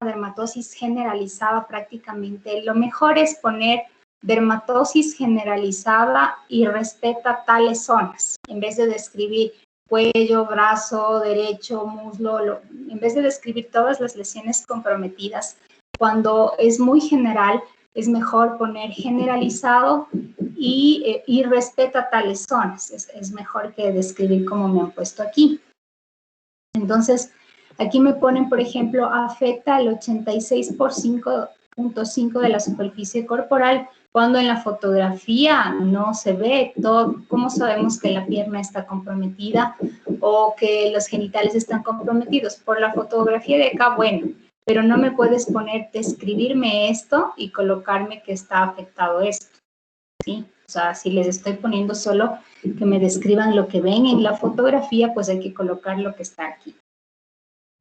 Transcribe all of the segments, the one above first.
dermatosis generalizada prácticamente. Lo mejor es poner dermatosis generalizada y respeta tales zonas, en vez de describir cuello, brazo derecho, muslo, en vez de describir todas las lesiones comprometidas. Cuando es muy general, es mejor poner generalizado y respeta tales zonas. Es mejor que describir como me han puesto aquí. Entonces, aquí me ponen, por ejemplo, afecta el 86,5% de la superficie corporal, cuando en la fotografía no se ve todo. ¿Cómo sabemos que la pierna está comprometida o que los genitales están comprometidos? Por la fotografía de acá, bueno, pero no me puedes poner, describirme esto y colocarme que está afectado esto, ¿sí? O sea, si les estoy poniendo solo que me describan lo que ven en la fotografía, pues hay que colocar lo que está aquí.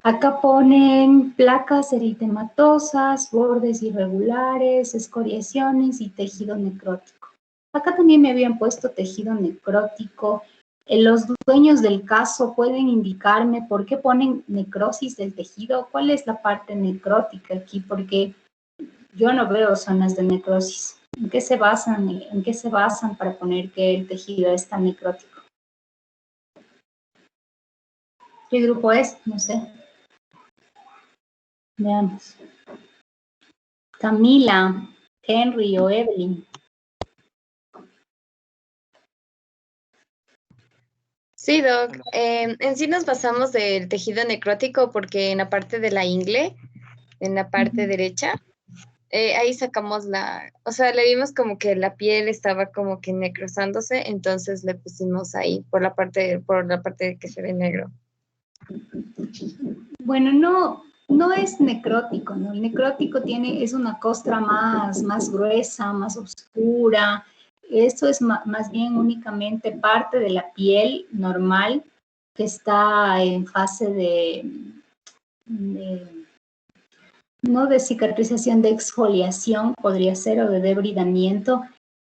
Acá ponen placas eritematosas, bordes irregulares, escoriaciones y tejido necrótico. Acá también me habían puesto tejido necrótico. Los dueños del caso pueden indicarme por qué ponen necrosis del tejido. ¿Cuál es la parte necrótica aquí? Porque yo no veo zonas de necrosis. ¿En qué se basan? ¿En qué se basan para poner que el tejido está necrótico? ¿Qué grupo es? No sé. Veamos. Camila, Henry o Evelyn. Sí, Doc. En sí nos basamos del tejido necrótico porque en la parte de la ingle, en la parte derecha, ahí sacamos o sea, le vimos como que la piel estaba como que necrosándose, entonces le pusimos ahí por la parte que se ve negro. Bueno, no es necrótico, ¿no? El necrótico es una costra más gruesa, más oscura. Esto es más bien únicamente parte de la piel normal que está en fase no de cicatrización, de exfoliación, podría ser, o de debridamiento,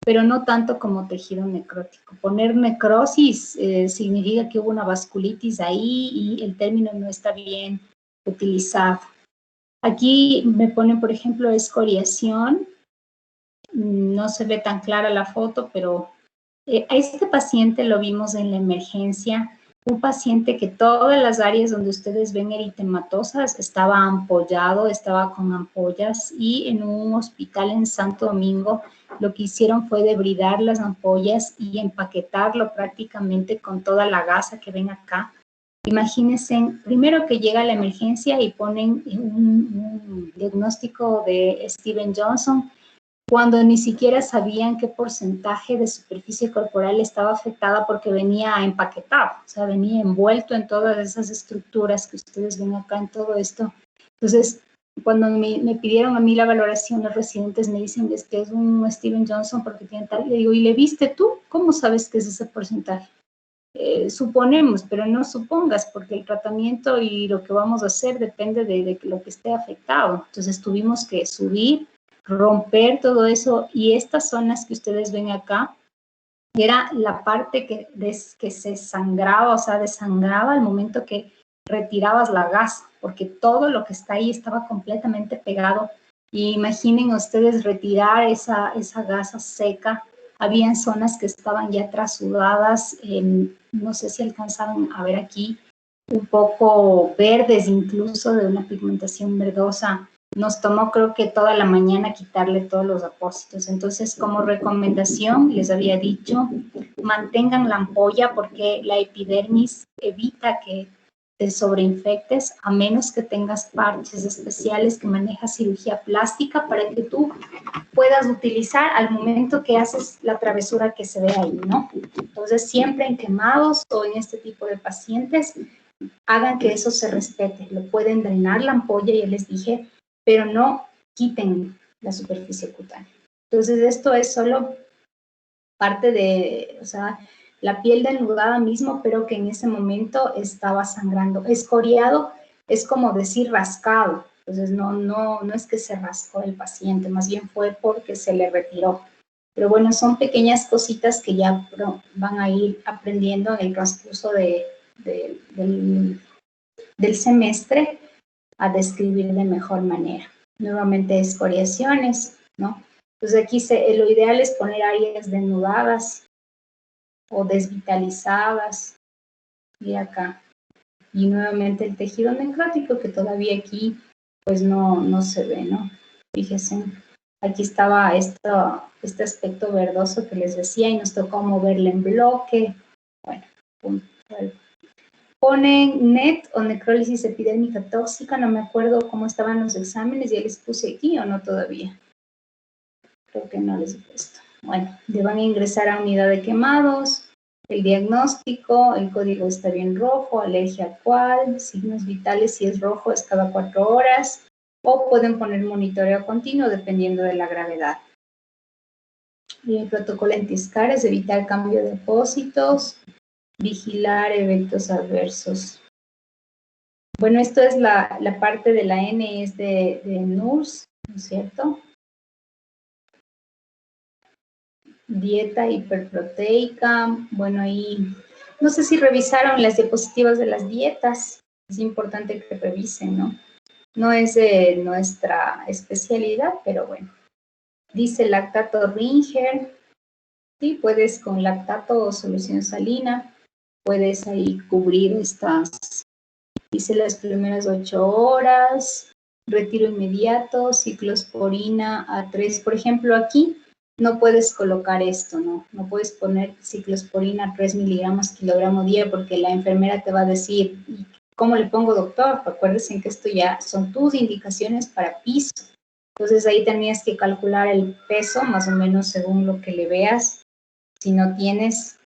pero no tanto como tejido necrótico. Poner necrosis significa que hubo una vasculitis ahí y el término no está bien utilizado. Aquí me ponen, por ejemplo, escoriación. No se ve tan clara la foto, pero a este paciente lo vimos en la emergencia. Un paciente que todas las áreas donde ustedes ven eritematosas estaba ampollado, estaba con ampollas, y en un hospital en Santo Domingo lo que hicieron fue debridar las ampollas y empaquetarlo prácticamente con toda la gasa que ven acá. Imagínense, primero que llega la emergencia y ponen un diagnóstico de Steven Johnson, cuando ni siquiera sabían qué porcentaje de superficie corporal estaba afectada porque venía empaquetado, o sea, venía envuelto en todas esas estructuras que ustedes ven acá en todo esto. Entonces, cuando me pidieron a mí la valoración, los residentes me dicen, es que es un Steven Johnson porque tiene tal, le digo, ¿y le viste tú? ¿Cómo sabes que es ese porcentaje? Suponemos, pero no supongas, porque el tratamiento y lo que vamos a hacer depende de lo que esté afectado. Entonces tuvimos que subir, romper todo eso, y estas zonas que ustedes ven acá, era la parte que se sangraba, o sea, desangraba al momento que retirabas la gasa, porque todo lo que está ahí estaba completamente pegado. Y imaginen ustedes retirar esa gasa seca. Habían zonas que estaban ya trasudadas, no sé si alcanzaron a ver aquí, un poco verdes incluso, de una pigmentación verdosa. Nos tomó creo que toda la mañana quitarle todos los apósitos. Entonces, como recomendación, les había dicho, mantengan la ampolla porque la epidermis evita que te sobreinfectes, a menos que tengas parches especiales que maneja cirugía plástica para que tú puedas utilizar al momento que haces la travesura que se ve ahí, ¿no? Entonces, siempre en quemados o en este tipo de pacientes, hagan que eso se respete. Lo pueden drenar la ampolla, ya les dije, pero no quiten la superficie cutánea. Entonces, esto es solo parte de, o sea, la piel denudada mismo, pero que en ese momento estaba sangrando. Escoriado es como decir rascado. Entonces, no es que se rascó el paciente, más bien fue porque se le retiró. Pero bueno, son pequeñas cositas que ya van a ir aprendiendo en el transcurso del semestre. a describir de mejor manera. Nuevamente escoriaciones, ¿no? Entonces aquí lo ideal es poner áreas denudadas o desvitalizadas, y acá. Y nuevamente el tejido necrótico, que todavía aquí pues no se ve, ¿no? Fíjense, aquí estaba este aspecto verdoso que les decía y nos tocó moverle en bloque. Bueno, punto. Ponen NET o necrólisis epidérmica tóxica, no me acuerdo cómo estaban los exámenes, ya les puse aquí o no todavía. Creo que no les he puesto. Bueno, le van a ingresar a unidad de quemados, el diagnóstico, el código está bien rojo, alergia a cuál, signos vitales si es rojo es cada 4 horas, o pueden poner monitoreo continuo dependiendo de la gravedad. Y el protocolo anti-SCAR es evitar cambio de depósitos, vigilar eventos adversos. Bueno, esto es la parte de la N, es de NURS, ¿no es cierto? Dieta hiperproteica, bueno, ahí no sé si revisaron las diapositivas de las dietas, es importante que revisen, ¿no? No es de nuestra especialidad, pero bueno. Dice lactato Ringer, sí, puedes con lactato o solución salina, puedes ahí cubrir estas, dice las primeras 8 horas, retiro inmediato, ciclosporina a 3, por ejemplo aquí, no puedes colocar esto, ¿no? No puedes poner ciclosporina 3 miligramos kilogramo día porque la enfermera te va a decir, ¿cómo le pongo, doctor? Acuérdense que esto ya son tus indicaciones para piso. Entonces ahí tenías que calcular el peso más o menos según lo que le veas, si no tienes,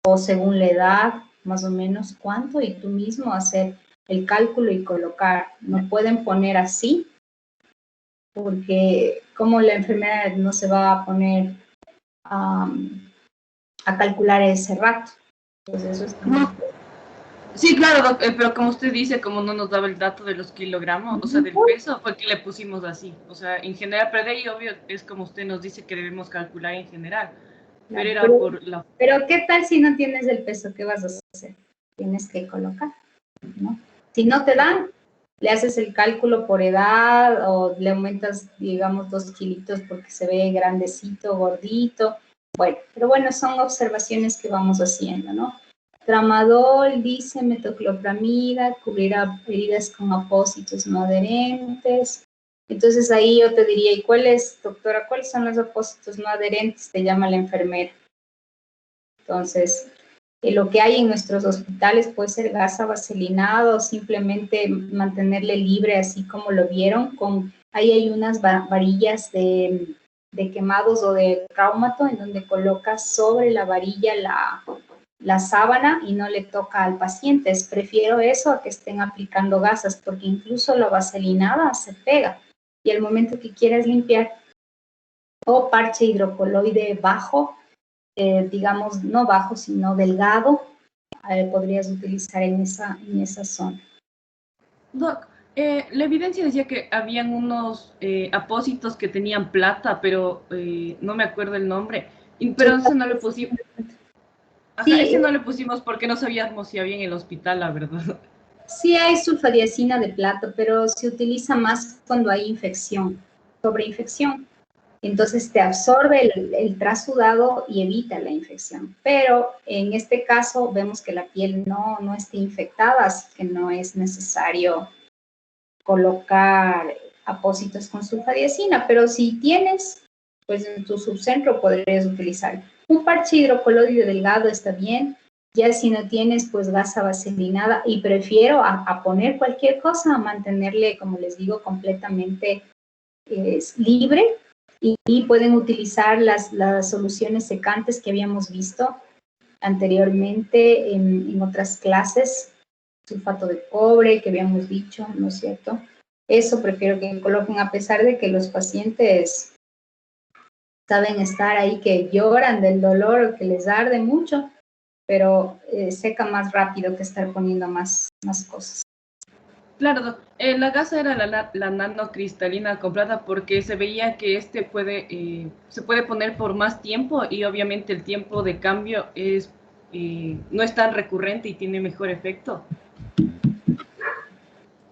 o según la edad, más o menos cuánto, y tú mismo hacer el cálculo y colocar. No pueden poner así, porque como la enfermera no se va a poner a calcular ese rato. Entonces eso es como... Sí, claro, pero como usted dice, como no nos daba el dato de los kilogramos, o sea, del peso, fue que le pusimos así. O sea, en general, pero de ahí, obvio, es como usted nos dice que debemos calcular en general. Pero era por la... Pero ¿qué tal si no tienes el peso? ¿Qué vas a hacer? Tienes que colocar, ¿no? Si no te dan, le haces el cálculo por edad o le aumentas, digamos, 2 kilitos porque se ve grandecito, gordito. Bueno, pero bueno, son observaciones que vamos haciendo, ¿no? Tramadol, dice metoclopramida, cubrirá heridas con apósitos no adherentes. Entonces ahí yo te diría, ¿y cuáles, doctora, cuáles son los apósitos no adherentes? Te llama la enfermera. Entonces, lo que hay en nuestros hospitales puede ser gasa vaselinado, simplemente mantenerle libre así como lo vieron. Ahí hay unas varillas de quemados o de traumato en donde colocas sobre la varilla la sábana y no le toca al paciente. Prefiero eso a que estén aplicando gasas, porque incluso la vaselinada se pega. Y al momento que quieras limpiar, o parche hidrocoloide bajo, digamos, no bajo, sino delgado, podrías utilizar en esa zona. Doc, la evidencia decía que habían unos apósitos que tenían plata, pero no me acuerdo el nombre. Pero ese no le pusimos. Ajá, sí, ese no le pusimos porque no sabíamos si había en el hospital, la verdad. Sí hay sulfadiacina de plata, pero se utiliza más cuando hay infección, sobreinfección. Entonces te absorbe el trasudado y evita la infección. Pero en este caso vemos que la piel no está infectada, así que no es necesario colocar apósitos con sulfadiacina. Pero si tienes, pues en tu subcentro podrías utilizar un parche hidrocoloide delgado, está bien. Ya si no tienes, pues gasa vaselinada, y prefiero a poner cualquier cosa, a mantenerle, como les digo, completamente libre. Y pueden utilizar las soluciones secantes que habíamos visto anteriormente en otras clases, sulfato de cobre que habíamos dicho, ¿no es cierto? Eso prefiero que coloquen, a pesar de que los pacientes saben estar ahí que lloran del dolor o que les arde mucho, pero seca más rápido que estar poniendo más cosas. Claro, la gasa era la nanocristalina comprada porque se veía que se puede poner por más tiempo y obviamente el tiempo de cambio no es tan recurrente y tiene mejor efecto.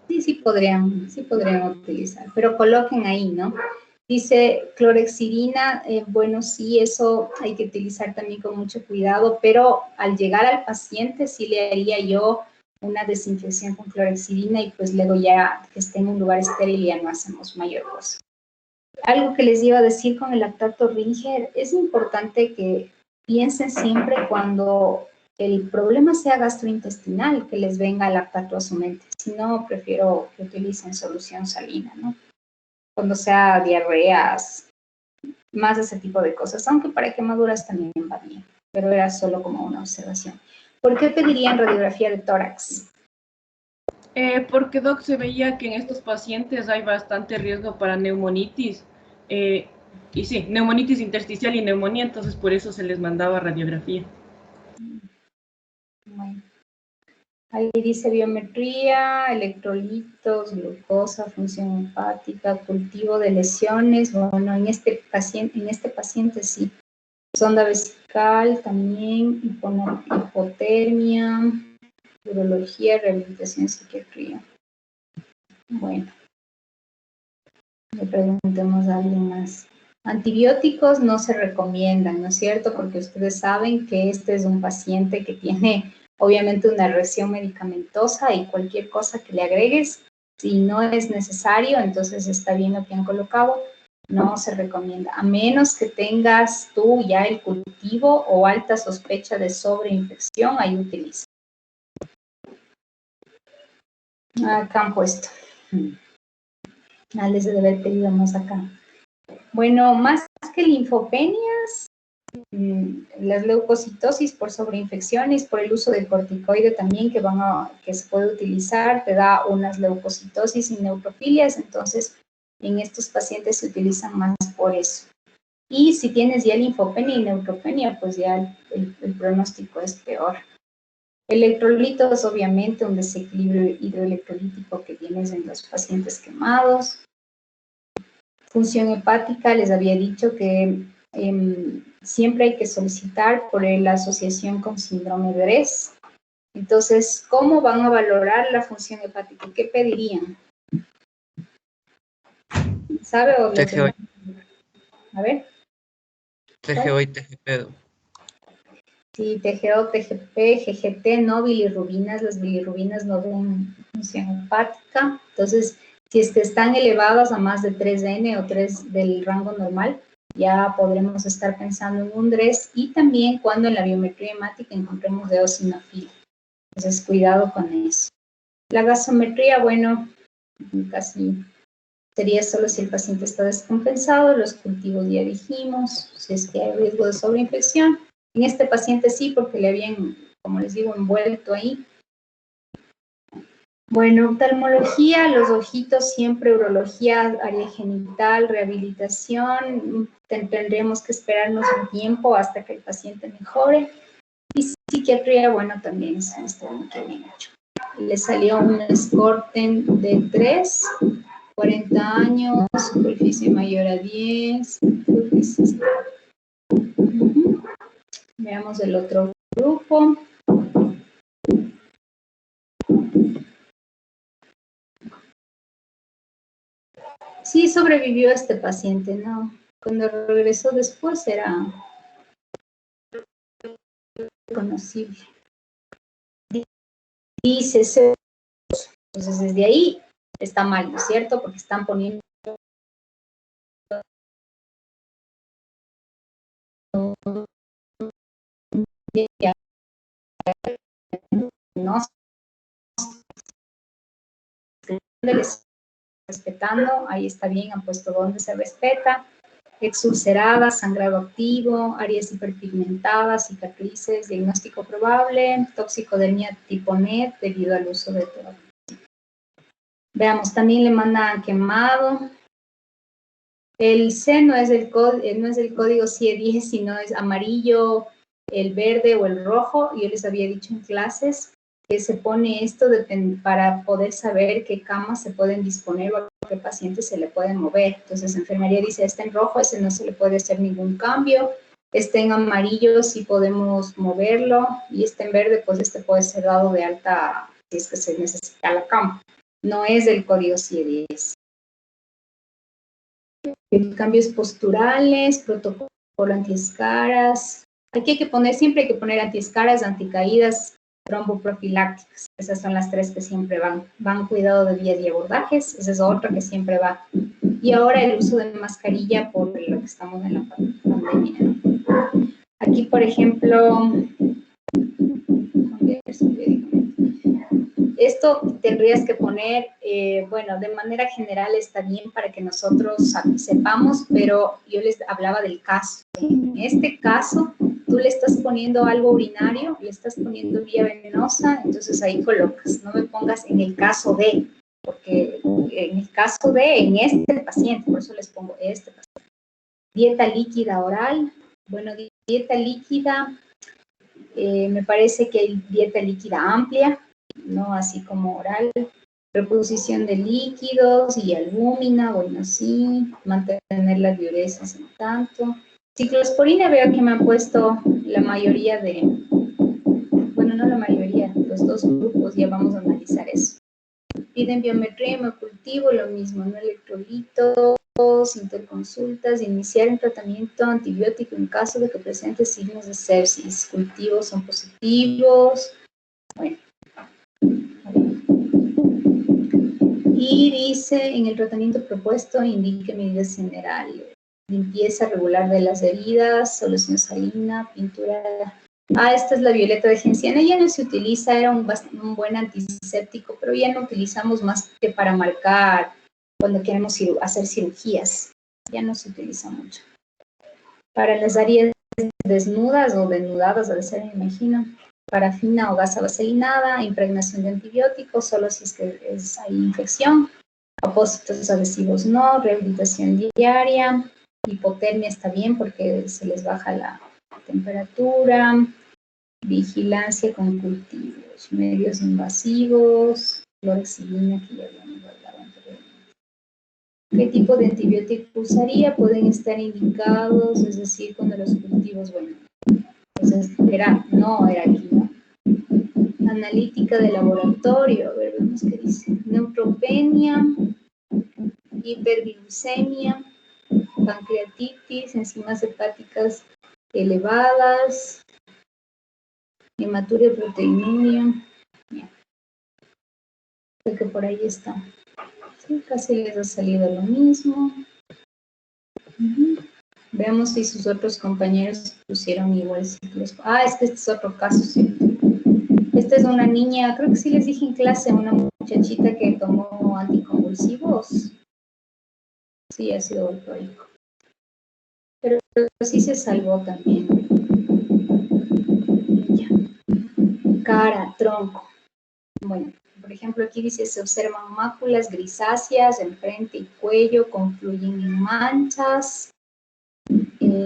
Sí, sí podrían utilizar, pero coloquen ahí, ¿no? Dice clorexidina, bueno, sí, eso hay que utilizar también con mucho cuidado, pero al llegar al paciente sí le haría yo una desinfección con clorexidina y pues luego ya que esté en un lugar estéril ya no hacemos mayor cosa. Algo que les iba a decir con el lactato Ringer, es importante que piensen siempre cuando el problema sea gastrointestinal, que les venga el lactato a su mente. Si no, prefiero que utilicen solución salina, ¿no? Cuando sea diarreas, más ese tipo de cosas, aunque para quemaduras también va bien, pero era solo como una observación. ¿Por qué pedirían radiografía de tórax? Porque, Doc, se veía que en estos pacientes hay bastante riesgo para neumonitis. Y sí, neumonitis intersticial y neumonía, entonces por eso se les mandaba radiografía. Bueno. Ahí dice biometría, electrolitos, glucosa, función hepática, cultivo de lesiones. Bueno, en este paciente sí. Sonda vesical también, hipotermia, urología, rehabilitación, psiquiatría. Bueno, le preguntemos a alguien más. Antibióticos no se recomiendan, ¿no es cierto? Porque ustedes saben que este es un paciente que tiene obviamente una reacción medicamentosa y cualquier cosa que le agregues, si no es necesario, entonces está bien lo que han colocado, no se recomienda, a menos que tengas tú ya el cultivo o alta sospecha de sobreinfección, ahí utiliza. Acá han puesto. Les debe haber pedido más acá. Bueno, más que linfopenias, las leucocitosis por sobreinfecciones, por el uso del corticoide también que se puede utilizar, te da unas leucocitosis y neutropilias, entonces en estos pacientes se utilizan más por eso. Y si tienes ya linfopenia y neutropenia, pues ya el pronóstico es peor. Electrolitos, obviamente, un desequilibrio hidroelectrolítico que tienes en los pacientes quemados. Función hepática, les había dicho que siempre hay que solicitar por la asociación con síndrome de Gress. Entonces, ¿cómo van a valorar la función hepática? ¿Qué pedirían? ¿Sabe? O TGO. A ver. TGO y TGP. Sí, TGO, TGP, GGT, no bilirrubinas. Las bilirrubinas no ven función hepática. Entonces, si es que están elevadas a más de 3N o 3 del rango normal, ya podremos estar pensando en un DRES y también cuando en la biometría hemática encontremos eosinofil. Entonces, cuidado con eso. La gasometría, bueno, casi sería solo si el paciente está descompensado, los cultivos ya dijimos, si es que hay riesgo de sobreinfección. En este paciente sí, porque le habían, como les digo, envuelto ahí. Bueno, oftalmología, los ojitos, siempre urología, área genital, rehabilitación, tendremos que esperarnos un tiempo hasta que el paciente mejore. Y psiquiatría, bueno, también está bien hecho. Le salió un Scorten de 3, 40 años, superficie mayor a 10. Veamos el otro grupo. Sí sobrevivió este paciente, ¿no? Cuando regresó después era reconocible. Dice, entonces desde ahí está mal, ¿no es cierto? Porque están poniendo no respetando, ahí está bien, han puesto donde se respeta, exulcerada, sangrado activo, áreas hiperpigmentadas, cicatrices, diagnóstico probable, toxicodermia tipo NET debido al uso de terapia. Veamos, también le mandan quemado. El C no es el código CIE10, sino es amarillo, el verde o el rojo. Yo les había dicho en clases que se pone esto para poder saber qué camas se pueden disponer o a qué paciente se le puede mover. Entonces, enfermería dice, está en rojo, ese no se le puede hacer ningún cambio. Este en amarillo sí podemos moverlo. Y este en verde, pues este puede ser dado de alta si es que se necesita la cama. no es el código CIE-10. Cambios posturales, protocolo antiescaras. Aquí hay que poner, siempre hay que poner antiescaras, anticaídas, tromboprofilácticas. Esas son las tres que siempre van. Van cuidado de vías y abordajes, esa es otra que siempre va. Y ahora el uso de mascarilla por lo que estamos en la pandemia. Aquí, por ejemplo, esto tendrías que poner, bueno, de manera general está bien para que nosotros sepamos, pero yo les hablaba del caso. En este caso, tú le estás poniendo algo urinario, le estás poniendo vía venenosa, entonces ahí colocas, no me pongas en el caso de, porque en el caso de, en este paciente, por eso les pongo este paciente. Dieta líquida oral, bueno, dieta líquida, me parece que hay dieta líquida amplia, ¿no? Así como oral, reposición de líquidos y albúmina, bueno, sí, mantener la diuresis en tanto. Ciclosporina veo que me han puesto la mayoría de, bueno, no la mayoría, los dos grupos, ya vamos a analizar eso. Piden biometría, hemocultivo, lo mismo, no electrolitos, interconsultas, iniciar un tratamiento antibiótico en caso de que presente signos de sepsis. Cultivos son positivos. Bueno. Y dice, en el tratamiento propuesto, indique medidas generales. Limpieza regular de las heridas, solución salina, pintura. Esta es la violeta de genciana. Ya no se utiliza, era un buen antiséptico, pero ya no utilizamos más que para marcar cuando queremos hacer cirugías. Ya no se utiliza mucho. Para las áreas desnudas o denudadas, debe ser, me imagino. Parafina o gasa vaselinada, impregnación de antibióticos, solo si es que hay infección. Apósitos adhesivos no, rehabilitación diaria. Hipotermia está bien porque se les baja la temperatura. Vigilancia con cultivos, medios invasivos, clorexidina que ya habíamos hablado anteriormente. ¿Qué tipo de antibiótico usaría? Pueden estar indicados, es decir, cuando los cultivos, bueno, entonces no era aquí, ¿no? Analítica de laboratorio, a ver, vemos qué dice. Neutropenia, hiperglucemia, pancreatitis, enzimas hepáticas elevadas, hematuria, proteinuria. Creo que por ahí está. Sí, casi les ha salido lo mismo. Veamos si sus otros compañeros pusieron igual ciclos. Es que este es otro caso, sí. Esta es una niña, creo que sí les dije en clase, una muchachita que tomó anticonvulsivos. Sí, ha sido alcohólico. Pero sí se salvó también. Ya. Cara, tronco. Bueno, por ejemplo, aquí dice, se observan máculas grisáceas en frente y cuello, confluyen en manchas,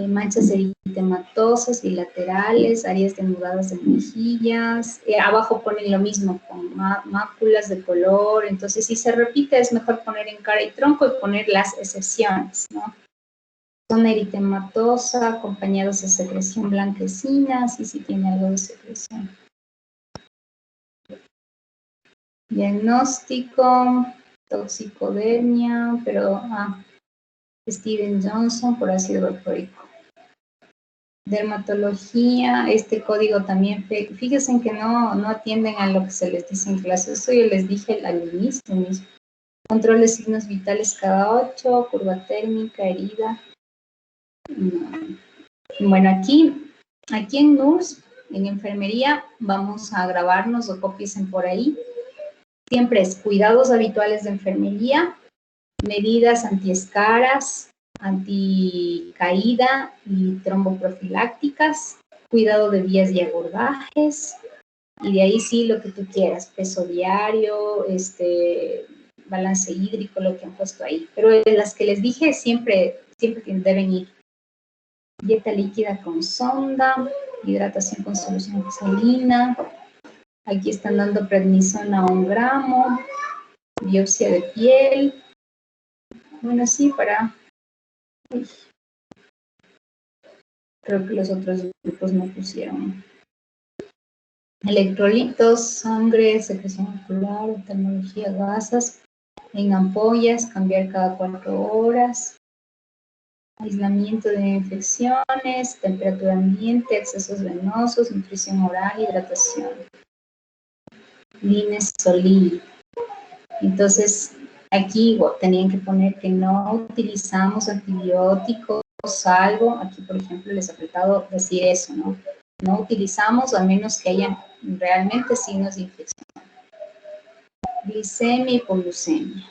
manchas eritematosas bilaterales, áreas denudadas de mejillas. Abajo ponen lo mismo, con máculas de color. Entonces, si se repite, es mejor poner en cara y tronco y poner las excepciones, ¿no? Zona eritematosa, acompañados de secreción blanquecina, sí tiene algo de secreción. Diagnóstico, toxicodermia, pero Steven Johnson por ácido valproico. Dermatología, este código también, fíjense que no atienden a lo que se les dice en clase, eso yo les dije al inicio mismo. Control de signos vitales cada 8, curva térmica, herida. Bueno, aquí en NURS, en enfermería, vamos a grabarnos o copiesen por ahí. Siempre es cuidados habituales de enfermería, medidas antiescaras, anticaída y tromboprofilácticas, cuidado de vías y abordajes, y de ahí sí lo que tú quieras, peso diario, balance hídrico, lo que han puesto ahí. Pero de las que les dije siempre deben ir. Dieta líquida con sonda, hidratación con solución salina. Aquí están dando prednisona 1 gramo, biopsia de piel. Bueno, sí, creo que los otros grupos no pusieron. Electrolitos, sangre, secreción ocular, oftalmología, gasas, en ampollas, cambiar cada 4 horas, aislamiento de infecciones, temperatura ambiente, accesos venosos, nutrición oral, hidratación. Linezolid. Entonces, aquí tenían que poner que no utilizamos antibióticos, salvo, aquí por ejemplo les ha faltado decir eso, ¿no? No utilizamos a menos que hayan realmente signos de infección. Glicemia y hipoglucemia.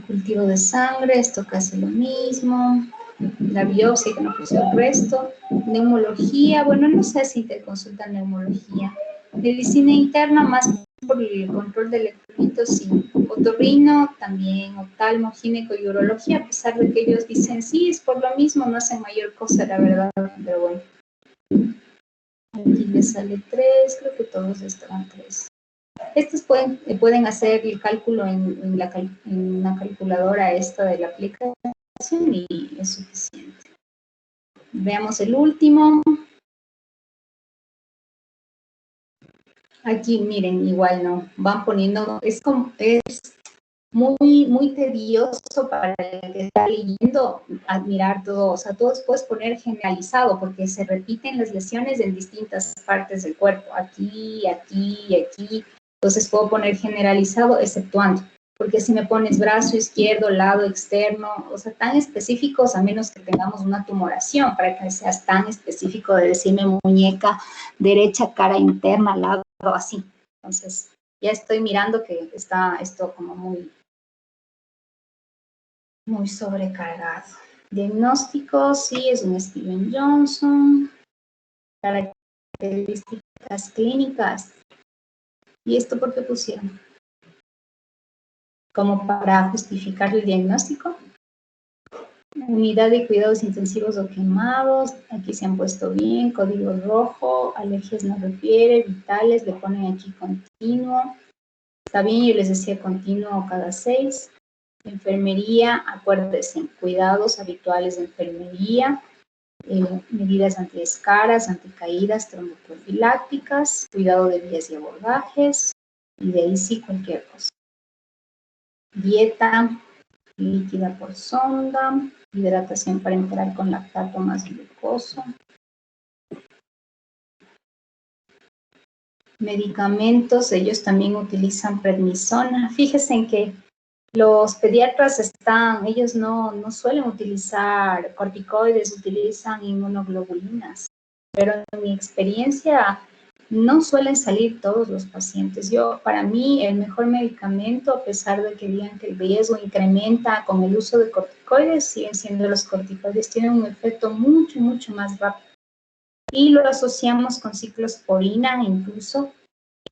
Cultivo de sangre, esto casi lo mismo. La biopsia, que no puse el resto. Neumología, bueno, no sé si te consultan neumología. Medicina interna, más por el control de electrolitos, sí. Otorrino, también oftalmo, gineco y urología, a pesar de que ellos dicen, sí, es por lo mismo, no hacen mayor cosa, la verdad, pero bueno. Aquí les sale 3, creo que todos estaban 3. Estos pueden hacer el cálculo en una calculadora esta de la aplicación y es suficiente. Veamos el último. Aquí, miren, igual no, van poniendo, es muy tedioso para el que está leyendo admirar todo, o sea, todo puedes poner generalizado porque se repiten las lesiones en distintas partes del cuerpo, aquí, aquí y aquí. Entonces puedo poner generalizado exceptuando, porque si me pones brazo izquierdo, lado externo, o sea, tan específicos, a menos que tengamos una tumoración, para que seas tan específico de decirme muñeca derecha, cara interna, lado, así. Entonces, ya estoy mirando que está esto como muy sobrecargado. Diagnóstico, sí, es un Steven Johnson. Características clínicas. ¿Y esto por qué pusieron? Como para justificar el diagnóstico. Unidad de cuidados intensivos o quemados. Aquí se han puesto bien. Código rojo. Alergias no refiere. Vitales. Le ponen aquí continuo. Está bien, yo les decía continuo cada 6. Enfermería, acuérdense, cuidados habituales de enfermería, medidas antidescaras, anticaídas, tromboprofilácticas, cuidado de vías y abordajes, y de ahí sí cualquier cosa. Dieta líquida por sonda, hidratación parenteral con lactato más glucosa. Medicamentos, ellos también utilizan prednisona. Fíjense en que los pediatras ellos no suelen utilizar corticoides, utilizan inmunoglobulinas, pero en mi experiencia no suelen salir todos los pacientes. Para mí, el mejor medicamento, a pesar de que digan que el riesgo incrementa con el uso de corticoides, siguen siendo los corticoides, tienen un efecto mucho más rápido. Y lo asociamos con ciclosporina incluso,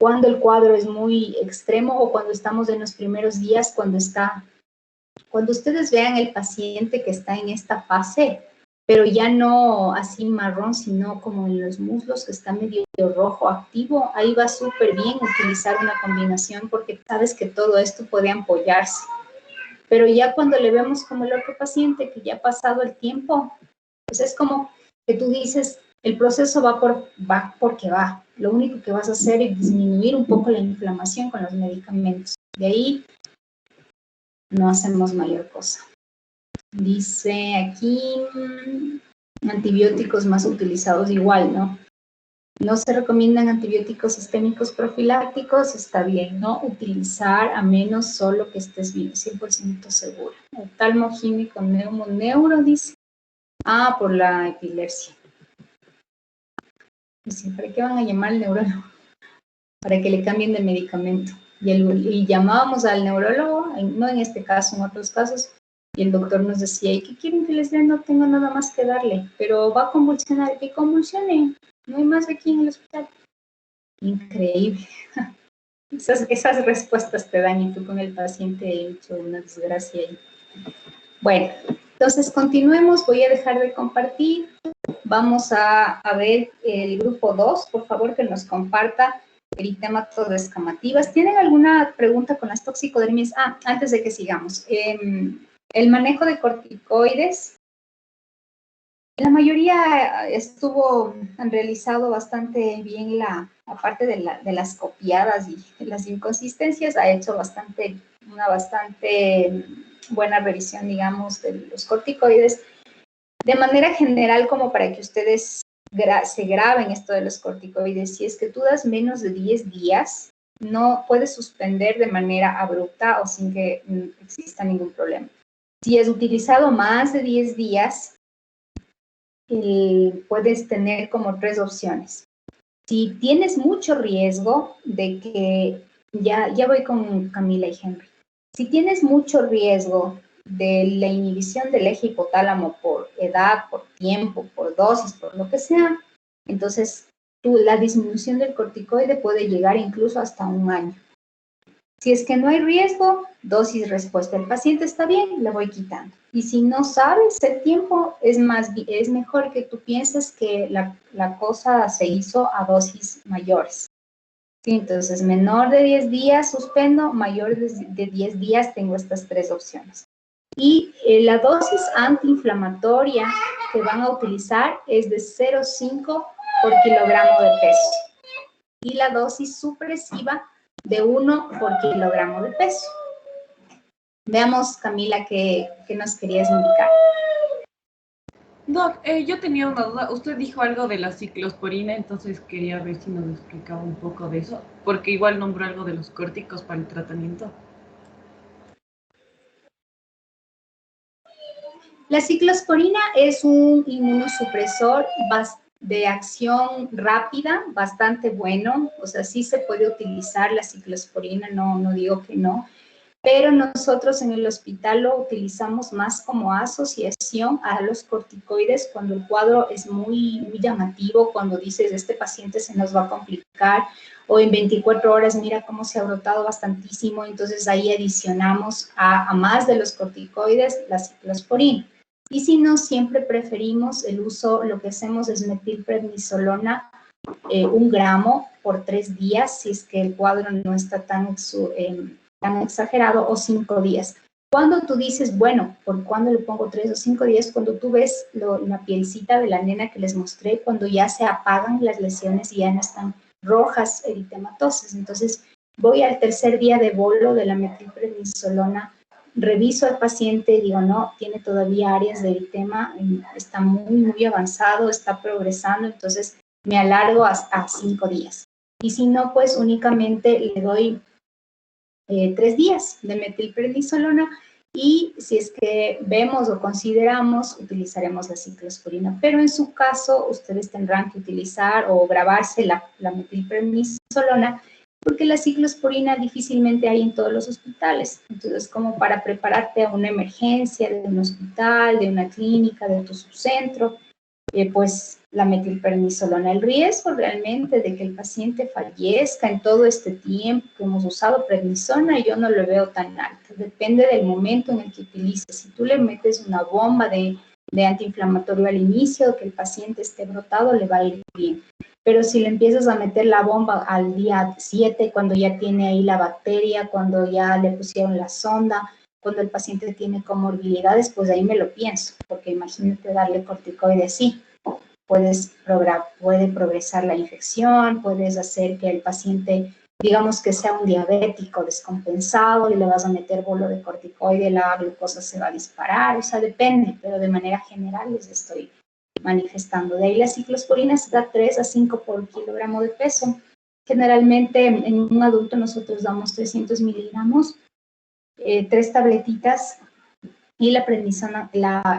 cuando el cuadro es muy extremo o cuando estamos en los primeros días, cuando ustedes vean el paciente que está en esta fase, pero ya no así marrón, sino como en los muslos, que está medio rojo activo, ahí va súper bien utilizar una combinación porque sabes que todo esto puede ampollarse. Pero ya cuando le vemos como el otro paciente que ya ha pasado el tiempo, pues es como que tú dices, el proceso va porque va. Lo único que vas a hacer es disminuir un poco la inflamación con los medicamentos. De ahí no hacemos mayor cosa. Dice aquí, antibióticos más utilizados igual, ¿no? No se recomiendan antibióticos sistémicos profilácticos, está bien no utilizar a menos solo que estés bien, 100% seguro. Oftalmogínico, neuro, dice. Ah, por la epilepsia. ¿Para qué van a llamar al neurólogo? Para que le cambien de medicamento. Y llamábamos al neurólogo, no en este caso, en otros casos, y el doctor nos decía, ¿y qué quieren que les dé? No tengo nada más que darle, pero va a convulsionar. Que convulsione, no hay más aquí en el hospital. Increíble. Esas respuestas te dan y tú con el paciente he hecho una desgracia ahí. Bueno, entonces continuemos, voy a dejar de compartir. Vamos a ver el grupo 2, por favor que nos comparta eritemato de escamativas. ¿Tienen alguna pregunta con las toxicodermias? Antes de que sigamos. El manejo de corticoides La mayoría han realizado bastante bien la parte de las copiadas y de las inconsistencias, ha hecho una bastante buena revisión, digamos, de los corticoides. De manera general, como para que ustedes se graben esto de los corticoides, si es que tú das menos de 10 días, no puedes suspender de manera abrupta o sin que exista ningún problema. Si has utilizado más de 10 días, puedes tener como 3 opciones. Si tienes mucho riesgo de que, ya voy con Camila y Henry, si tienes mucho riesgo de la inhibición del eje hipotálamo por edad, por tiempo, por dosis, por lo que sea, entonces la disminución del corticoide puede llegar incluso hasta 1 año. Si es que no hay riesgo, dosis respuesta. El paciente está bien, le voy quitando. Y si no sabes el tiempo, es mejor que tú pienses que la cosa se hizo a dosis mayores. Sí, entonces, menor de 10 días suspendo, mayor de 10 días tengo estas 3 opciones. Y la dosis antiinflamatoria que van a utilizar es de 0,5 por kilogramo de peso. Y la dosis supresiva de 1 por kilogramo de peso. Veamos, Camila, qué nos querías indicar. Doc, yo tenía una duda. Usted dijo algo de la ciclosporina, entonces quería ver si nos explicaba un poco de eso, porque igual nombró algo de los córticos para el tratamiento. La ciclosporina es un inmunosupresor de acción rápida, bastante bueno, o sea, sí se puede utilizar la ciclosporina, no digo que no, pero nosotros en el hospital lo utilizamos más como asociación a los corticoides cuando el cuadro es muy llamativo, cuando dices, este paciente se nos va a complicar, o en 24 horas mira cómo se ha brotado bastantísimo, entonces ahí adicionamos a más de los corticoides la ciclosporina. Y si no, siempre preferimos el uso, lo que hacemos es metilprednisolona 1 gramo por 3 días, si es que el cuadro no está tan exagerado, o 5 días. Cuando tú dices, bueno, ¿por cuándo le pongo 3 o 5 días? Cuando tú ves la pielcita de la nena que les mostré, cuando ya se apagan las lesiones y ya no están rojas, eritematosas. Entonces, voy al 3er día de bolo de la metilprednisolona, reviso al paciente y digo, no, tiene todavía áreas de eritema, está muy avanzado, está progresando, entonces me alargo a 5 días. Y si no, pues únicamente le doy 3 días de metilprednisolona, y si es que vemos o consideramos, utilizaremos la ciclosporina. Pero en su caso, ustedes tendrán que utilizar o grabarse la metilprednisolona, porque la ciclosporina difícilmente hay en todos los hospitales. Entonces, como para prepararte a una emergencia de un hospital, de una clínica, de tu subcentro, pues la metilprednisolona. El riesgo realmente de que el paciente fallezca en todo este tiempo que hemos usado prednisona, yo no lo veo tan alto. Depende del momento en el que utilices. Si tú le metes una bomba de antiinflamatorio al inicio, que el paciente esté brotado, le va a ir bien. Pero si le empiezas a meter la bomba al día 7, cuando ya tiene ahí la bacteria, cuando ya le pusieron la sonda, cuando el paciente tiene comorbilidades, pues ahí me lo pienso, porque imagínate darle corticoide así. Puede progresar la infección, puedes hacer que el paciente, digamos que sea un diabético descompensado y le vas a meter bolo de corticoide, la glucosa se va a disparar, o sea, depende, pero de manera general les estoy manifestando. De ahí la ciclosporina se da 3 a 5 por kilogramo de peso. Generalmente en un adulto nosotros damos 300 miligramos, 3 tabletitas, y la prednisona,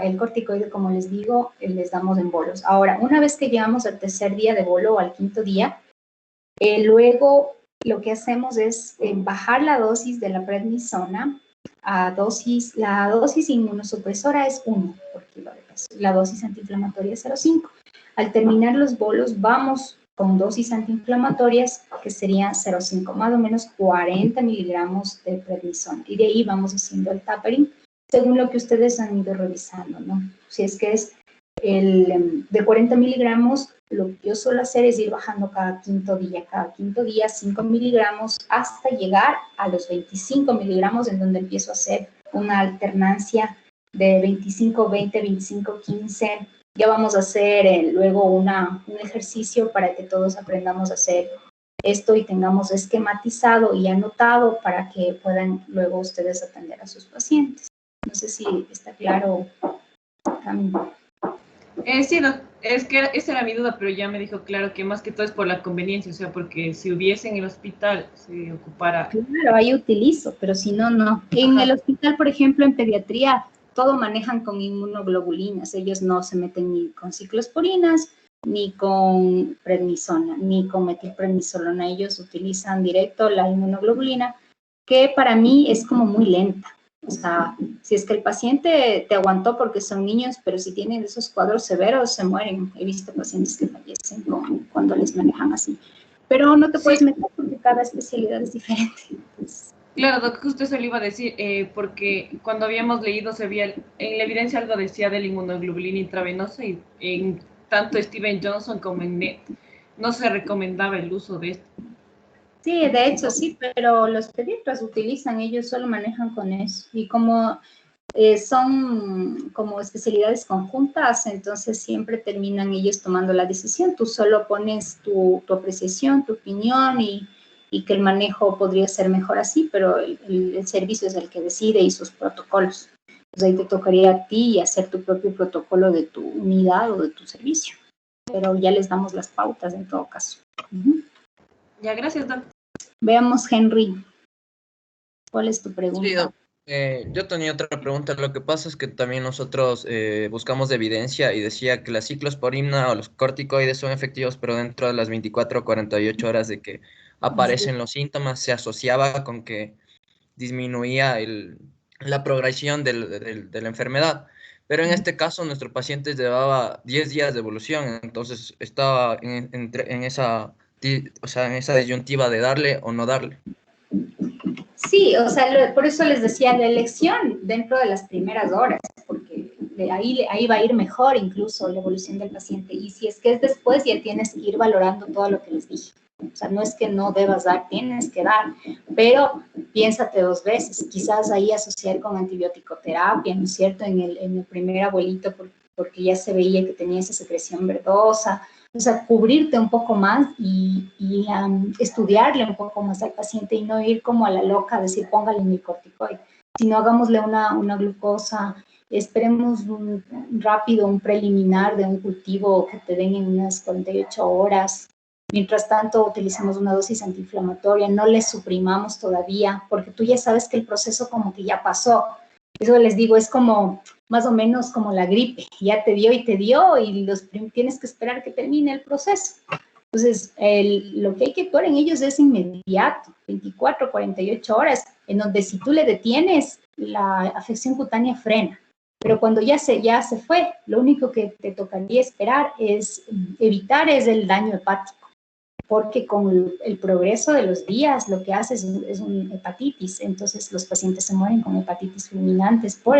el corticoide, como les digo, les damos en bolos. Ahora, una vez que llegamos al 3er día de bolo o al 5.º día, luego lo que hacemos es bajar la dosis de la prednisona a dosis, la dosis inmunosupresora es 1 por kilo de peso, la dosis antiinflamatoria es 0,5. Al terminar los bolos, vamos con dosis antiinflamatorias que serían 0,5, más o menos 40 miligramos de prednisona. Y de ahí vamos haciendo el tapering, según lo que ustedes han ido revisando, ¿no? Si es que es de 40 miligramos, lo que yo suelo hacer es ir bajando cada 5.º día. Cada 5.º día 5 miligramos hasta llegar a los 25 miligramos, en donde empiezo a hacer una alternancia de 25-20, 25-15, Ya vamos a hacer luego un ejercicio para que todos aprendamos a hacer esto y tengamos esquematizado y anotado para que puedan luego ustedes atender a sus pacientes. No sé si está claro, Camilo. Sí, es que esa era mi duda, pero ya me dijo claro que más que todo es por la conveniencia, o sea, porque si hubiese en el hospital se ocupara... Claro, ahí utilizo, pero si no, no. En el hospital, por ejemplo, en pediatría, todo manejan con inmunoglobulinas. Ellos no se meten ni con ciclosporinas, ni con prednisona, ni con metilprednisolona. Ellos utilizan directo la inmunoglobulina, que para mí es como muy lenta. O sea, si es que el paciente te aguantó porque son niños, pero si tienen esos cuadros severos, se mueren. He visto pacientes que fallecen cuando les manejan así. Pero no te puedes meter porque cada especialidad es diferente. Claro, Doc, justo eso le iba a decir, porque cuando habíamos leído se veía en la evidencia algo decía de la inmunoglobulina intravenosa y en tanto Steven Johnson como en NET no se recomendaba el uso de esto. Sí, de hecho sí, pero los pediatras utilizan, ellos solo manejan con eso. Y como son como especialidades conjuntas, entonces siempre terminan ellos tomando la decisión. Tú solo pones tu apreciación, tu opinión y que el manejo podría ser mejor así, pero el servicio es el que decide y sus protocolos. Entonces ahí te tocaría a ti hacer tu propio protocolo de tu unidad o de tu servicio. Pero ya les damos las pautas en todo caso. Ya, gracias, Doc. Veamos, Henry. ¿Cuál es tu pregunta? Sí, yo tenía otra pregunta. Lo que pasa es que también nosotros buscamos evidencia y decía que la ciclosporina o los corticoides son efectivos, pero dentro de las 24 o 48 horas de que aparecen los síntomas se asociaba con que disminuía la progresión de la enfermedad. Pero en este caso nuestro paciente llevaba 10 días de evolución, entonces estaba en esa disyuntiva de darle o no darle. Sí, o sea, por eso les decía la elección dentro de las primeras horas, porque ahí va a ir mejor incluso la evolución del paciente. Y si es que es después, ya tienes que ir valorando todo lo que les dije. O sea, no es que no debas dar, tienes que dar, pero piénsate dos veces. Quizás ahí asociar con antibiótico-terapia, ¿no es cierto? En el primer abuelito, porque ya se veía que tenía esa secreción verdosa. O sea, cubrirte un poco más y estudiarle un poco más al paciente y no ir como a la loca, decir, póngale mi corticoide, sino hagámosle una glucosa, esperemos rápido un preliminar de un cultivo que te den en unas 48 horas. Mientras tanto, utilizamos una dosis antiinflamatoria, no le suprimamos todavía, porque tú ya sabes que el proceso como que ya pasó. Eso les digo, es como más o menos como la gripe, ya te dio y tienes que esperar que termine el proceso. Entonces, lo que hay que actuar en ellos es inmediato, 24, 48 horas, en donde si tú le detienes, la afección cutánea frena. Pero cuando ya se fue, lo único que te tocaría esperar es evitar el daño hepático, porque con el progreso de los días lo que hace es una hepatitis, entonces los pacientes se mueren con hepatitis fulminantes por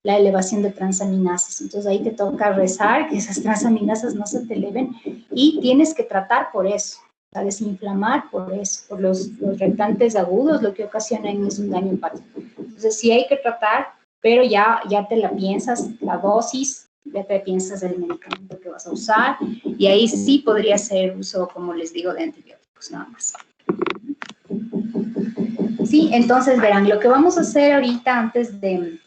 la elevación de transaminasas. Entonces ahí te toca rezar que esas transaminasas no se te eleven y tienes que tratar por eso, a desinflamar por eso, por los reactantes agudos, lo que ocasionan es un daño hepático. Entonces sí hay que tratar, pero ya te la piensas, la dosis, ya te piensas el medicamento que vas a usar y ahí sí podría ser uso, como les digo, de antibióticos nada más. Sí, entonces verán, lo que vamos a hacer ahorita antes de,